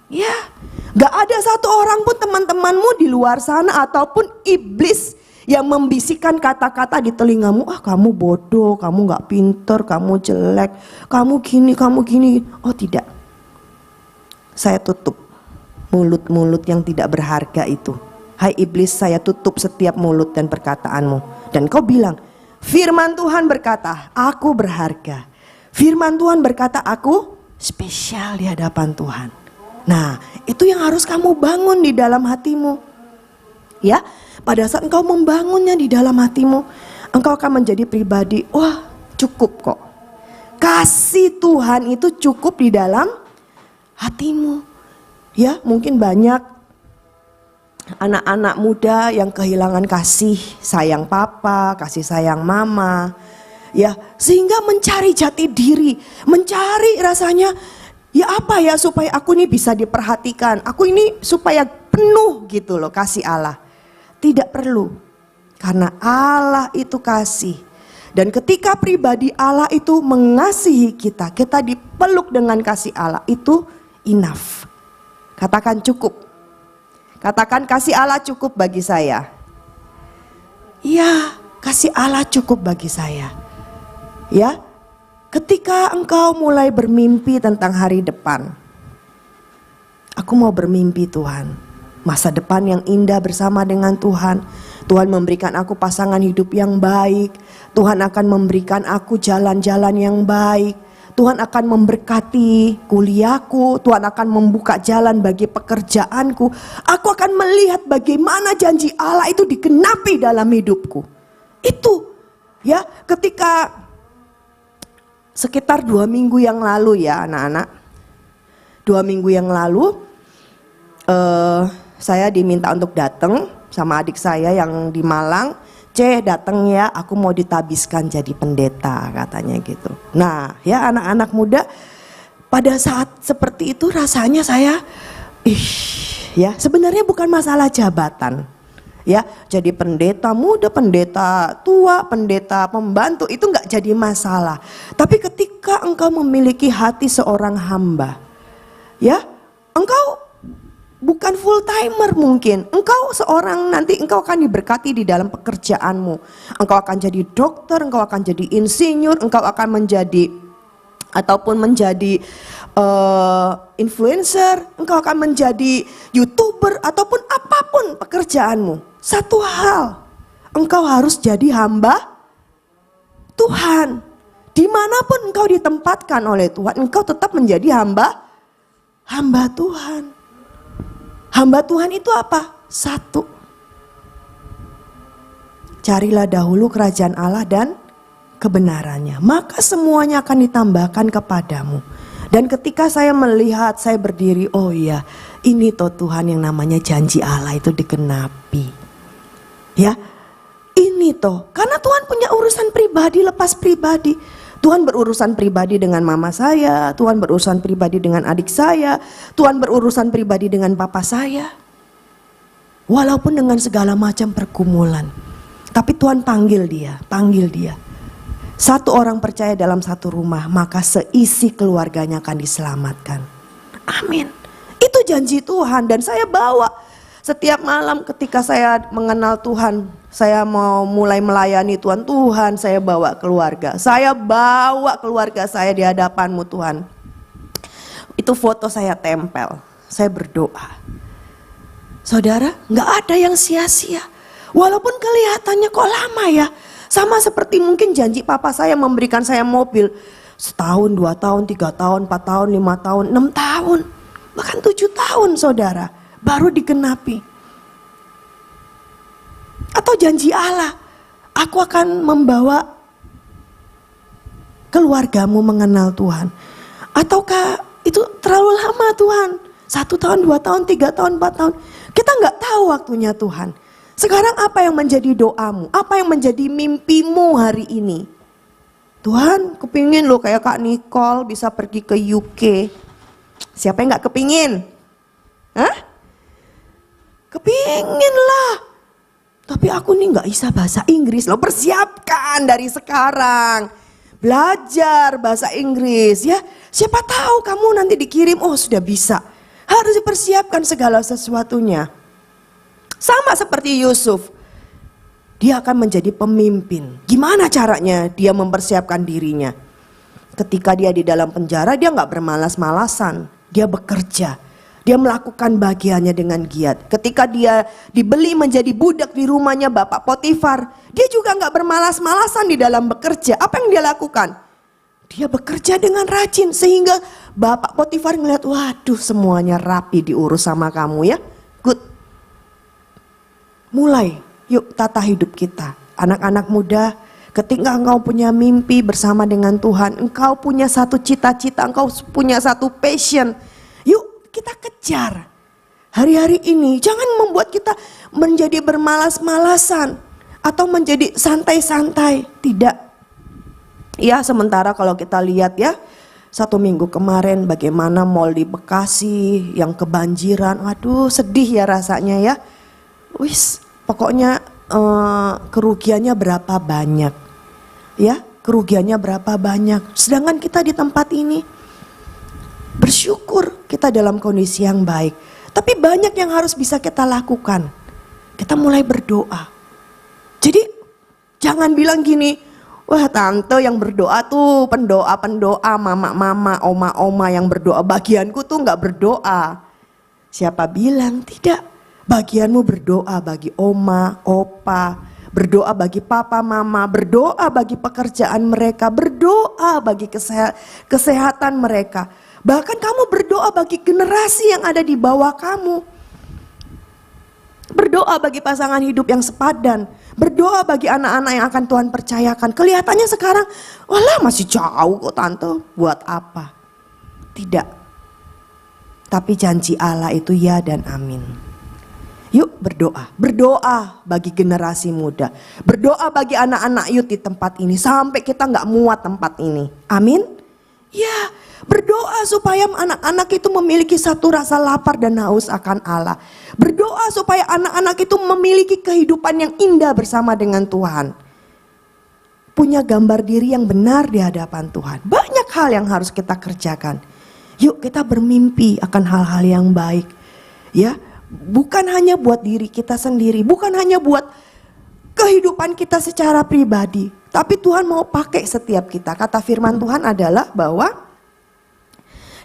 Ya, gak ada satu orang pun teman-temanmu di luar sana ataupun iblis yang membisikkan kata-kata di telingamu, kamu bodoh, kamu gak pinter, kamu jelek, kamu gini. Oh tidak, saya tutup mulut-mulut yang tidak berharga itu. Hai iblis, saya tutup setiap mulut dan perkataanmu. Dan kau bilang, firman Tuhan berkata, aku berharga. Firman Tuhan berkata, aku spesial di hadapan Tuhan. Nah, itu yang harus kamu bangun di dalam hatimu. Ya, pada saat engkau membangunnya di dalam hatimu, engkau akan menjadi pribadi, wah cukup kok. Kasih Tuhan itu cukup di dalam hatimu. Ya, mungkin banyak anak-anak muda yang kehilangan kasih sayang papa, kasih sayang mama. Ya, sehingga mencari jati diri, mencari rasanya, ya apa ya supaya aku ini bisa diperhatikan, aku ini supaya penuh gitu loh kasih Allah. Tidak perlu, karena Allah itu kasih. Dan ketika pribadi Allah itu mengasihi kita, kita dipeluk dengan kasih Allah, itu enough. Katakan cukup. Katakan kasih Allah cukup bagi saya. Iya, kasih Allah cukup bagi saya. Ya. Ketika engkau mulai bermimpi tentang hari depan, aku mau bermimpi Tuhan, masa depan yang indah bersama dengan Tuhan. Tuhan memberikan aku pasangan hidup yang baik. Tuhan akan memberikan aku jalan-jalan yang baik. Tuhan akan memberkati kuliahku. Tuhan akan membuka jalan bagi pekerjaanku. Aku akan melihat bagaimana janji Allah itu digenapi dalam hidupku. Itu ya, ketika sekitar 2 minggu yang lalu ya anak-anak. 2 minggu yang lalu saya diminta untuk datang sama adik saya yang di Malang. Datang ya, aku mau ditabiskan jadi pendeta katanya gitu. Nah ya anak-anak muda, pada saat seperti itu rasanya saya, ya sebenarnya bukan masalah jabatan. Ya, jadi pendeta muda, pendeta tua, pendeta pembantu itu nggak jadi masalah. Tapi ketika engkau memiliki hati seorang hamba, ya, engkau bukan full timer mungkin. Engkau seorang nanti engkau akan diberkati di dalam pekerjaanmu. Engkau akan jadi dokter, engkau akan jadi insinyur, engkau akan menjadi ataupun menjadi influencer, engkau akan menjadi YouTuber ataupun apapun pekerjaanmu. Satu hal, engkau harus jadi hamba Tuhan. Dimanapun engkau ditempatkan oleh Tuhan, engkau tetap menjadi hamba Tuhan. Hamba Tuhan itu apa? Satu, carilah dahulu kerajaan Allah dan kebenarannya, maka semuanya akan ditambahkan kepadamu. Dan ketika saya melihat, saya berdiri, oh iya, ini toh Tuhan yang namanya janji Allah itu digenapi. Ya, ini toh, karena Tuhan punya urusan pribadi, lepas pribadi. Tuhan berurusan pribadi dengan mama saya, Tuhan berurusan pribadi dengan adik saya, Tuhan berurusan pribadi dengan papa saya. Walaupun dengan segala macam pergumulan, tapi Tuhan panggil dia. Satu orang percaya dalam satu rumah, maka seisi keluarganya akan diselamatkan. Amin. Itu janji Tuhan, dan saya bawa setiap malam ketika saya mengenal Tuhan, saya mau mulai melayani Tuhan, saya bawa keluarga. Saya bawa keluarga saya di hadapan-Mu Tuhan. Itu foto saya tempel, saya berdoa. Saudara, gak ada yang sia-sia. Walaupun kelihatannya kok lama ya. Sama seperti mungkin janji papa saya memberikan saya mobil. Setahun, 2 tahun, 3 tahun, 4 tahun, 5 tahun, 6 tahun. Bahkan 7 tahun saudara, baru digenapi. Atau janji Allah, aku akan membawa keluargamu mengenal Tuhan. Ataukah itu terlalu lama Tuhan? 1 tahun, 2 tahun, 3 tahun, 4 tahun. Kita gak tahu waktunya Tuhan. Sekarang apa yang menjadi doamu? Apa yang menjadi mimpimu hari ini? Tuhan, kepingin loh kayak Kak Nicole bisa pergi ke UK. Siapa yang gak kepingin? Hah? Kepingin lah. Tapi aku nih gak bisa bahasa Inggris loh. Persiapkan dari sekarang. Belajar bahasa Inggris ya. Siapa tahu kamu nanti dikirim, oh sudah bisa. Harus dipersiapkan segala sesuatunya. Sama seperti Yusuf. Dia akan menjadi pemimpin. Gimana caranya dia mempersiapkan dirinya? Ketika dia di dalam penjara, dia gak bermalas-malasan. Dia bekerja. Dia melakukan bagiannya dengan giat. Ketika dia dibeli menjadi budak di rumahnya Bapak Potifar, dia juga gak bermalas-malasan di dalam bekerja. Apa yang dia lakukan? Dia bekerja dengan rajin sehingga Bapak Potifar ngeliat, waduh semuanya rapi diurus sama kamu ya. Good. Mulai, yuk tata hidup kita. Anak-anak muda, ketika engkau punya mimpi bersama dengan Tuhan, engkau punya satu cita-cita, engkau punya satu passion. Yuk kita kejar. Hari-hari ini jangan membuat kita menjadi bermalas-malasan atau menjadi santai-santai. Tidak. Ya sementara kalau kita lihat ya, 1 minggu kemarin bagaimana mal di Bekasi yang kebanjiran. Waduh sedih ya rasanya ya. Wis, pokoknya kerugiannya berapa banyak, ya kerugiannya berapa banyak. Sedangkan kita di tempat ini bersyukur kita dalam kondisi yang baik. Tapi banyak yang harus bisa kita lakukan. Kita mulai berdoa. Jadi jangan bilang gini, wah tante yang berdoa tuh pendoa-pendoa, mama-mama, oma-oma yang berdoa. Bagianku tuh gak berdoa. Siapa bilang tidak? Bagianmu berdoa bagi oma, opa, berdoa bagi papa, mama, berdoa bagi pekerjaan mereka, berdoa bagi kesehatan mereka. Bahkan kamu berdoa bagi generasi yang ada di bawah kamu. Berdoa bagi pasangan hidup yang sepadan, berdoa bagi anak-anak yang akan Tuhan percayakan. Kelihatannya sekarang, walah masih jauh kok tante, buat apa? Tidak. Tapi janji Allah itu ya dan amin. Yuk berdoa, berdoa bagi generasi muda, berdoa bagi anak-anak youth di tempat ini sampai kita gak muat tempat ini. Amin. Ya, berdoa supaya anak-anak itu memiliki satu rasa lapar dan haus akan Allah. Berdoa supaya anak-anak itu memiliki kehidupan yang indah bersama dengan Tuhan. Punya gambar diri yang benar di hadapan Tuhan. Banyak hal yang harus kita kerjakan. Yuk kita bermimpi akan hal-hal yang baik. Ya. Bukan hanya buat diri kita sendiri, bukan hanya buat kehidupan kita secara pribadi, tapi Tuhan mau pakai setiap kita. Kata firman Tuhan adalah bahwa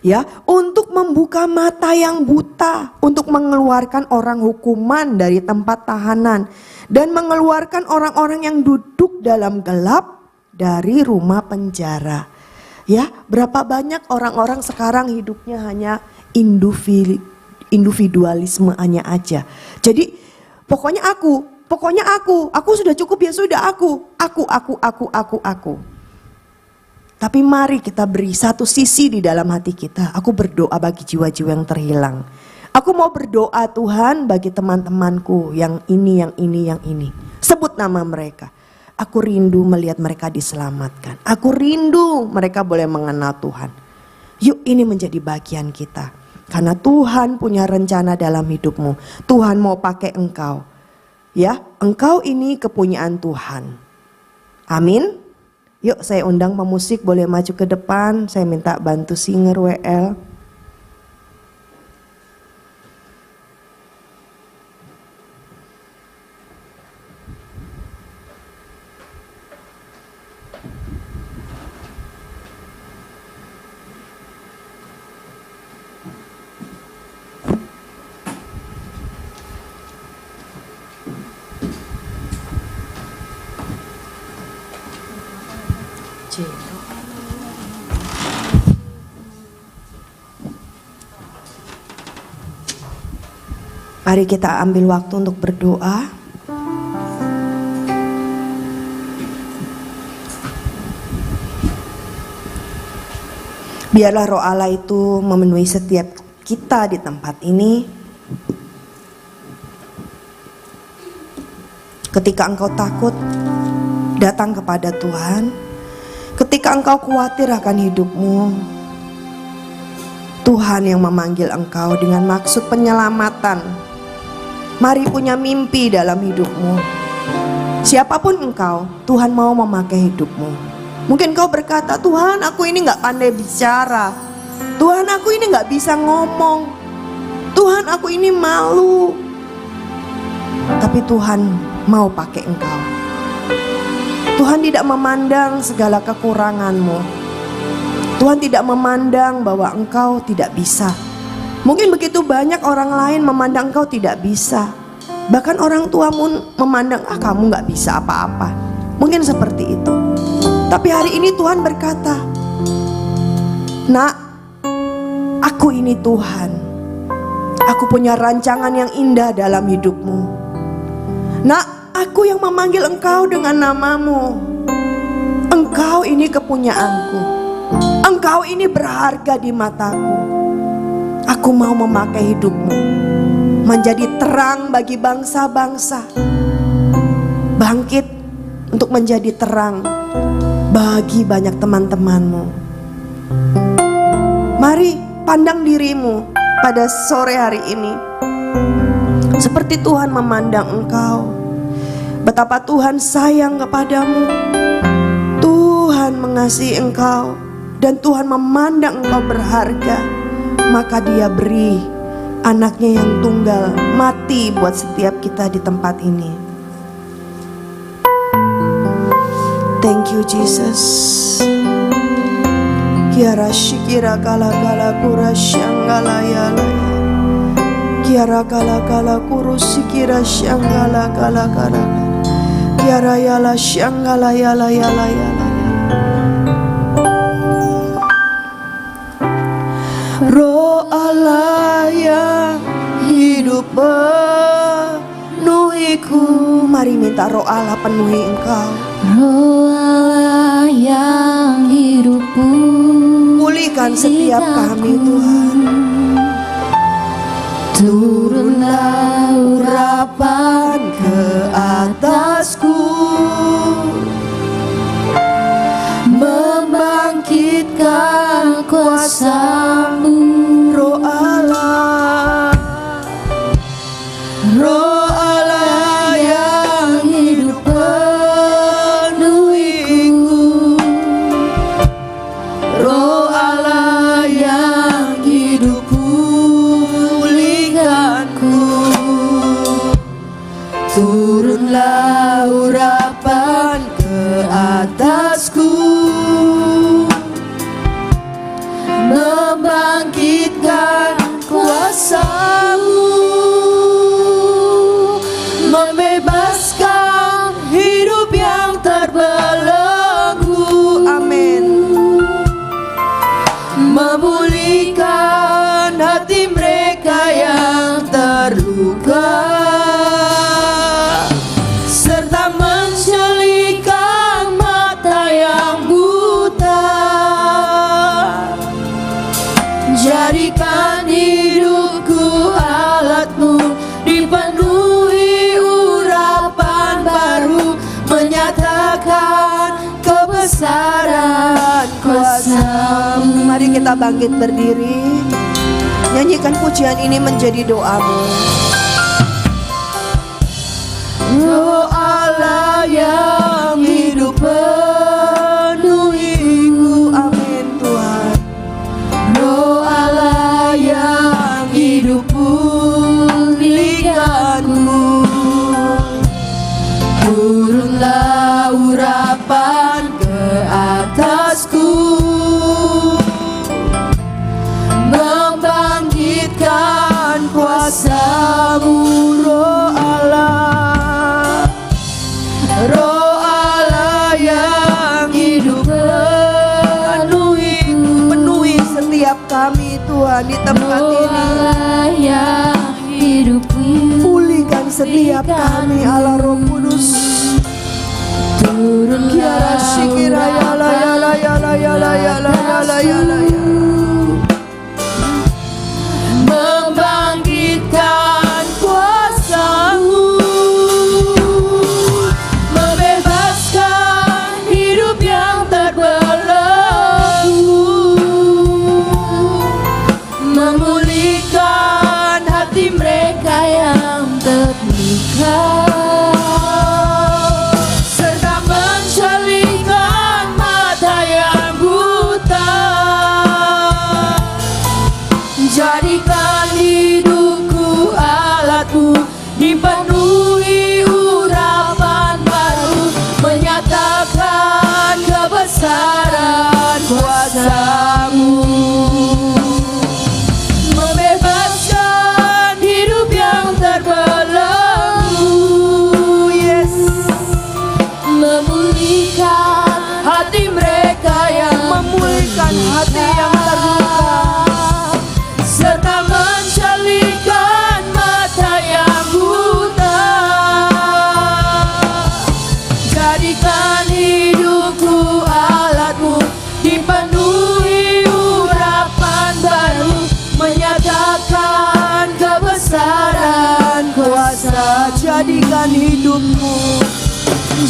ya, untuk membuka mata yang buta, untuk mengeluarkan orang hukuman dari tempat tahanan dan mengeluarkan orang-orang yang duduk dalam gelap dari rumah penjara. Ya, berapa banyak orang-orang sekarang hidupnya hanya individualisme hanya aja. Jadi pokoknya aku sudah cukup ya sudah aku. Tapi mari kita beri satu sisi di dalam hati kita. Aku berdoa bagi jiwa-jiwa yang terhilang. Aku mau berdoa Tuhan bagi teman-temanku yang ini. Sebut nama mereka. Aku rindu melihat mereka diselamatkan. Aku rindu mereka boleh mengenal Tuhan. Yuk, ini menjadi bagian kita. Karena Tuhan punya rencana dalam hidupmu. Tuhan mau pakai engkau. Ya, engkau ini kepunyaan Tuhan. Amin. Yuk, saya undang pemusik boleh maju ke depan. Saya minta bantu singer WL. Mari kita ambil waktu untuk berdoa. Biarlah Roh Allah itu memenuhi setiap kita di tempat ini. Ketika engkau takut, datang kepada Tuhan. Ketika engkau khawatir akan hidupmu, Tuhan yang memanggil engkau dengan maksud penyelamatan. Mari punya mimpi dalam hidupmu. Siapapun engkau, Tuhan mau memakai hidupmu. Mungkin kau berkata, Tuhan aku ini gak pandai bicara. Tuhan aku ini gak bisa ngomong. Tuhan aku ini malu. Tapi Tuhan mau pakai engkau. Tuhan tidak memandang segala kekuranganmu. Tuhan tidak memandang bahwa engkau tidak bisa. Mungkin begitu banyak orang lain memandang engkau tidak bisa. Bahkan orang tuamu memandang kamu gak bisa apa-apa. Mungkin seperti itu. Tapi hari ini Tuhan berkata, nak, aku ini Tuhan. Aku punya rancangan yang indah dalam hidupmu. Nak, aku yang memanggil engkau dengan namamu. Engkau ini kepunyaanku. Engkau ini berharga di mataku. Aku mau memakai hidupmu menjadi terang bagi bangsa-bangsa. Bangkit untuk menjadi terang bagi banyak teman-temanmu. Mari pandang dirimu pada sore hari ini seperti Tuhan memandang engkau. Betapa Tuhan sayang kepadamu. Tuhan mengasihi engkau dan Tuhan memandang engkau berharga. Maka Dia beri anaknya yang tunggal mati buat setiap kita di tempat ini. Thank you Jesus. Kiara shikira kala kala kurasyanggala yala. Kiara kala kala kurusikira syanggala kala kala. Kiara yala syanggala yala yala yala. Roh Allah yang hidup penuhiku. Mari minta Roh Allah penuhi engkau. Roh Allah yang hidupku, Pulihkan setiap kami Tuhan. Turunlah urapan ke atasku, membangkitkan kuasa-Mu. Roh Allah, Roh Allah yang hidup penuhiku. Roh Allah yang hidup pulihkanku. Turunlah urapan ke atasku, membangkitkan memulihkan hati mereka yang terluka, serta menjelikan mata yang buta. Jadikan hidupku alatmu, dipenuhi urapan baru, menyatakan kebesaran kuasa-Mu. Mari kita bangkit berdiri, nyanyikan pujian ini menjadi doamu. Roh Allah yang hidup penuhiku, amin Tuhan. Roh Allah yang hidup pulihkanku, turunlah urapan ke atasku, membangkitkan kuasa-Mu. Roh Allah, Roh Allah yang hidup penuhi setiap kami Tuhan di tempat ini. yang hidupku, Pulihkan setiap kami Allah Roh Kudus. turunlah Kiara shikira yala yala yala yala yala yala yala yala. Membangkitkan kuasa-Mu, membebaskan hidup yang terbelenggu, memulihkan hati mereka yang terluka, serta menjelikan mata yang buta. Jadikan hidupku alatmu, dipenuhi urapan baru, menyatakan kebesaran kuasa-Mu, membebaskan hidup yang terbelenggu, yes, memulihkan hati mereka yang memulihkan hati yang terluka, serta menjelikan mata yang buta. Jadikan hidupku alatmu, dipenuhi urapan baru, menyatakan kebesaran kuasa. Jadikan hidupku,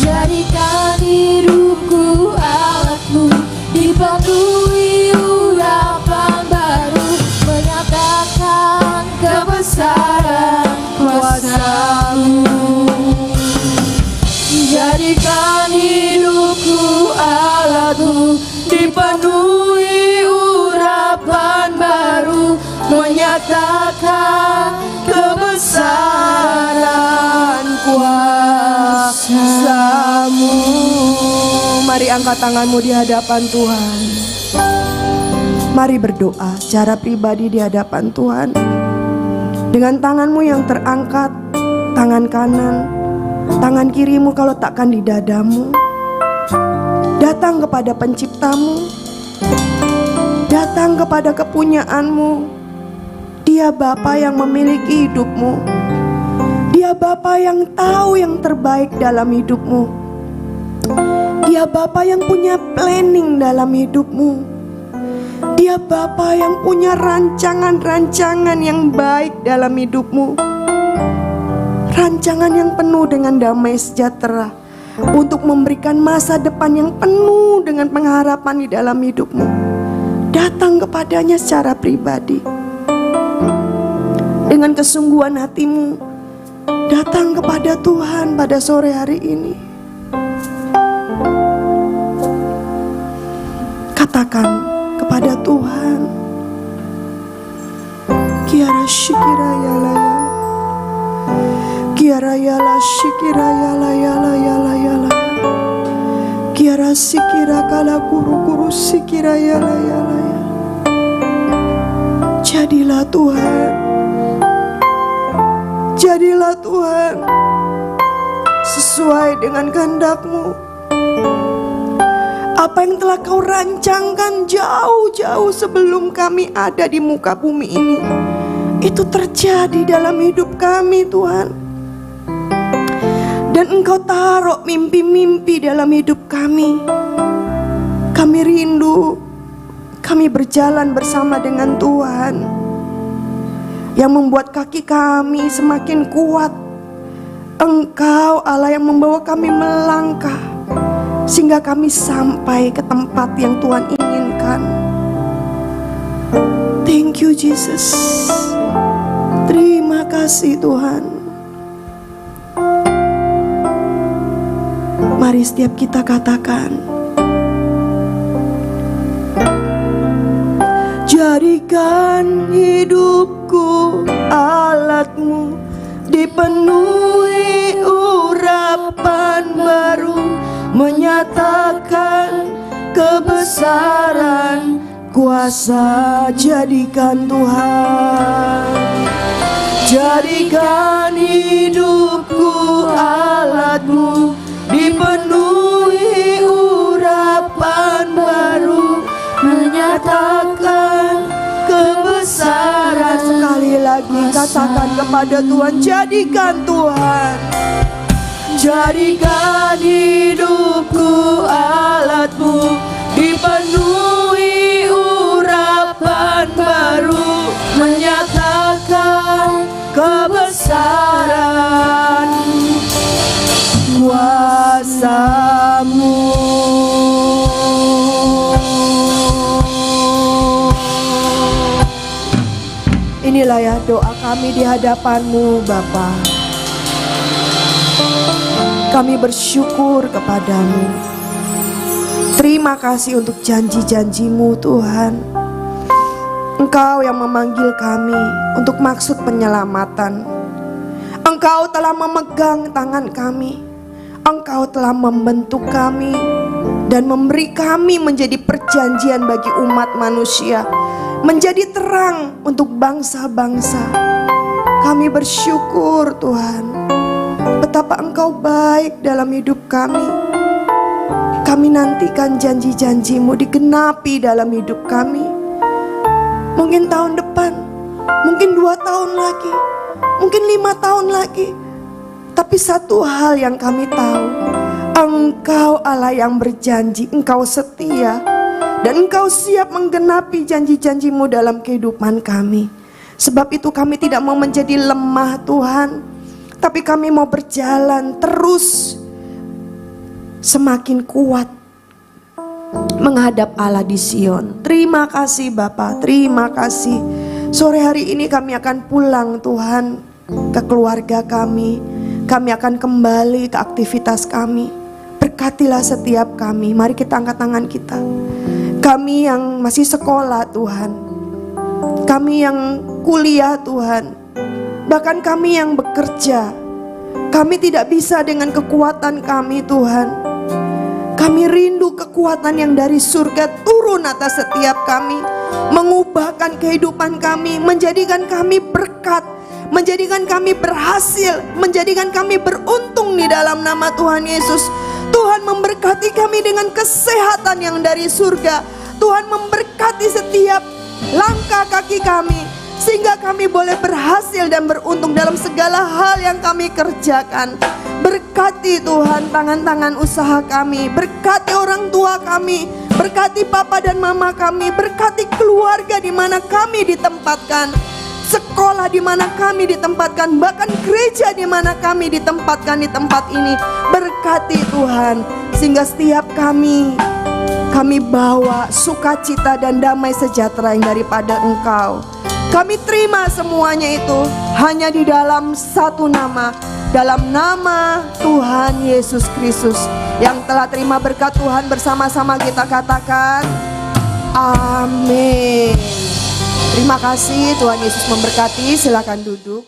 jadikan hidupku alatmu, dipenuhi urapan baru, menyatakan kebesaran kuasa-Mu. jadikan hidupku alatmu, dipenuhi urapan baru, menyatakan kebesaran kuasa-Mu. Mari angkat tanganmu di hadapan Tuhan. Mari berdoa secara pribadi di hadapan Tuhan. Dengan tanganmu yang terangkat, tangan kanan, tangan kirimu kalau takkan di dadamu. Datang kepada penciptamu, datang kepada kepunyaanmu. Dia Bapa yang memiliki hidupmu. Dia Bapa yang tahu yang terbaik dalam hidupmu. Dia Bapa yang punya planning dalam hidupmu. Dia Bapa yang punya rancangan-rancangan yang baik dalam hidupmu. Rancangan yang penuh dengan damai sejahtera, untuk memberikan masa depan yang penuh dengan pengharapan di dalam hidupmu. Datang kepadanya secara pribadi. Dengan kesungguhan hatimu, datang kepada Tuhan pada sore hari ini. Katakan kepada Tuhan, Kiara shikira yala yala, Kiara yala shikira yala yala yala yala, Kiara sikira kala kuru kuru sikira yala yala yala. Jadilah Tuhan, jadilah Tuhan sesuai dengan kehendak-Mu. Apa yang telah kau rancangkan jauh-jauh sebelum kami ada di muka bumi ini, itu terjadi dalam hidup kami Tuhan. Dan Engkau taruh mimpi-mimpi dalam hidup kami. Kami rindu, kami berjalan bersama dengan Tuhan, yang membuat kaki kami semakin kuat. Engkau Allah yang membawa kami melangkah, sehingga kami sampai ke tempat yang Tuhan inginkan. Thank you Jesus. Terima kasih Tuhan. Mari setiap kita katakan, jadikan hidupku alatmu, dipenuhi urapan baru, menyatakan kebesaran kuasa. Jadikan Tuhan, jadikan hidupku alatmu, dipenuhi urapan baru, menyatakan kebesaran. Sekali lagi katakan kepada Tuhan, jadikan Tuhan, jadikan hidupku alatmu, dipenuhi urapan baru, menyatakan kebesaran kuasa-Mu. Inilah ya doa kami di hadapan-Mu Bapa. Kami bersyukur kepada-Mu. Terima kasih untuk janji-janji-Mu Tuhan. Engkau yang memanggil kami untuk maksud penyelamatan. Engkau telah memegang tangan kami. Engkau telah membentuk kami dan memberi kami menjadi perjanjian bagi umat manusia, menjadi terang untuk bangsa-bangsa. Kami bersyukur Tuhan, betapa Engkau baik dalam hidup kami. Kami nantikan janji-janji-Mu digenapi dalam hidup kami. Mungkin tahun depan, mungkin 2 tahun lagi, mungkin 5 tahun lagi. Tapi satu hal yang kami tahu, Engkau Allah yang berjanji, Engkau setia, dan Engkau siap menggenapi janji-janji-Mu dalam kehidupan kami. Sebab itu kami tidak mau menjadi lemah Tuhan, tapi kami mau berjalan terus semakin kuat menghadap Allah di Sion. Terima kasih Bapa, terima kasih. Sore hari ini kami akan pulang Tuhan ke keluarga kami. Kami akan kembali ke aktivitas kami. Berkatilah setiap kami. Mari kita angkat tangan kita. Kami yang masih sekolah Tuhan, kami yang kuliah Tuhan, bahkan kami yang bekerja. Kami tidak bisa dengan kekuatan kami Tuhan. Kami rindu kekuatan yang dari surga turun atas setiap kami, mengubahkan kehidupan kami, menjadikan kami berkat, menjadikan kami berhasil, menjadikan kami beruntung di dalam nama Tuhan Yesus. Tuhan memberkati kami dengan kesehatan yang dari surga. Tuhan memberkati setiap langkah kaki kami, sehingga kami boleh berhasil dan beruntung dalam segala hal yang kami kerjakan. Berkati Tuhan tangan-tangan usaha kami, berkati orang tua kami, berkati papa dan mama kami, berkati keluarga di mana kami ditempatkan, sekolah di mana kami ditempatkan, bahkan gereja di mana kami ditempatkan di tempat ini. Berkati Tuhan, sehingga setiap kami bawa sukacita dan damai sejahtera yang daripada Engkau. Kami terima semuanya itu hanya di dalam satu nama, dalam nama Tuhan Yesus Kristus. Yang telah terima berkat Tuhan bersama-sama kita katakan amin. Terima kasih, Tuhan Yesus memberkati. Silakan duduk.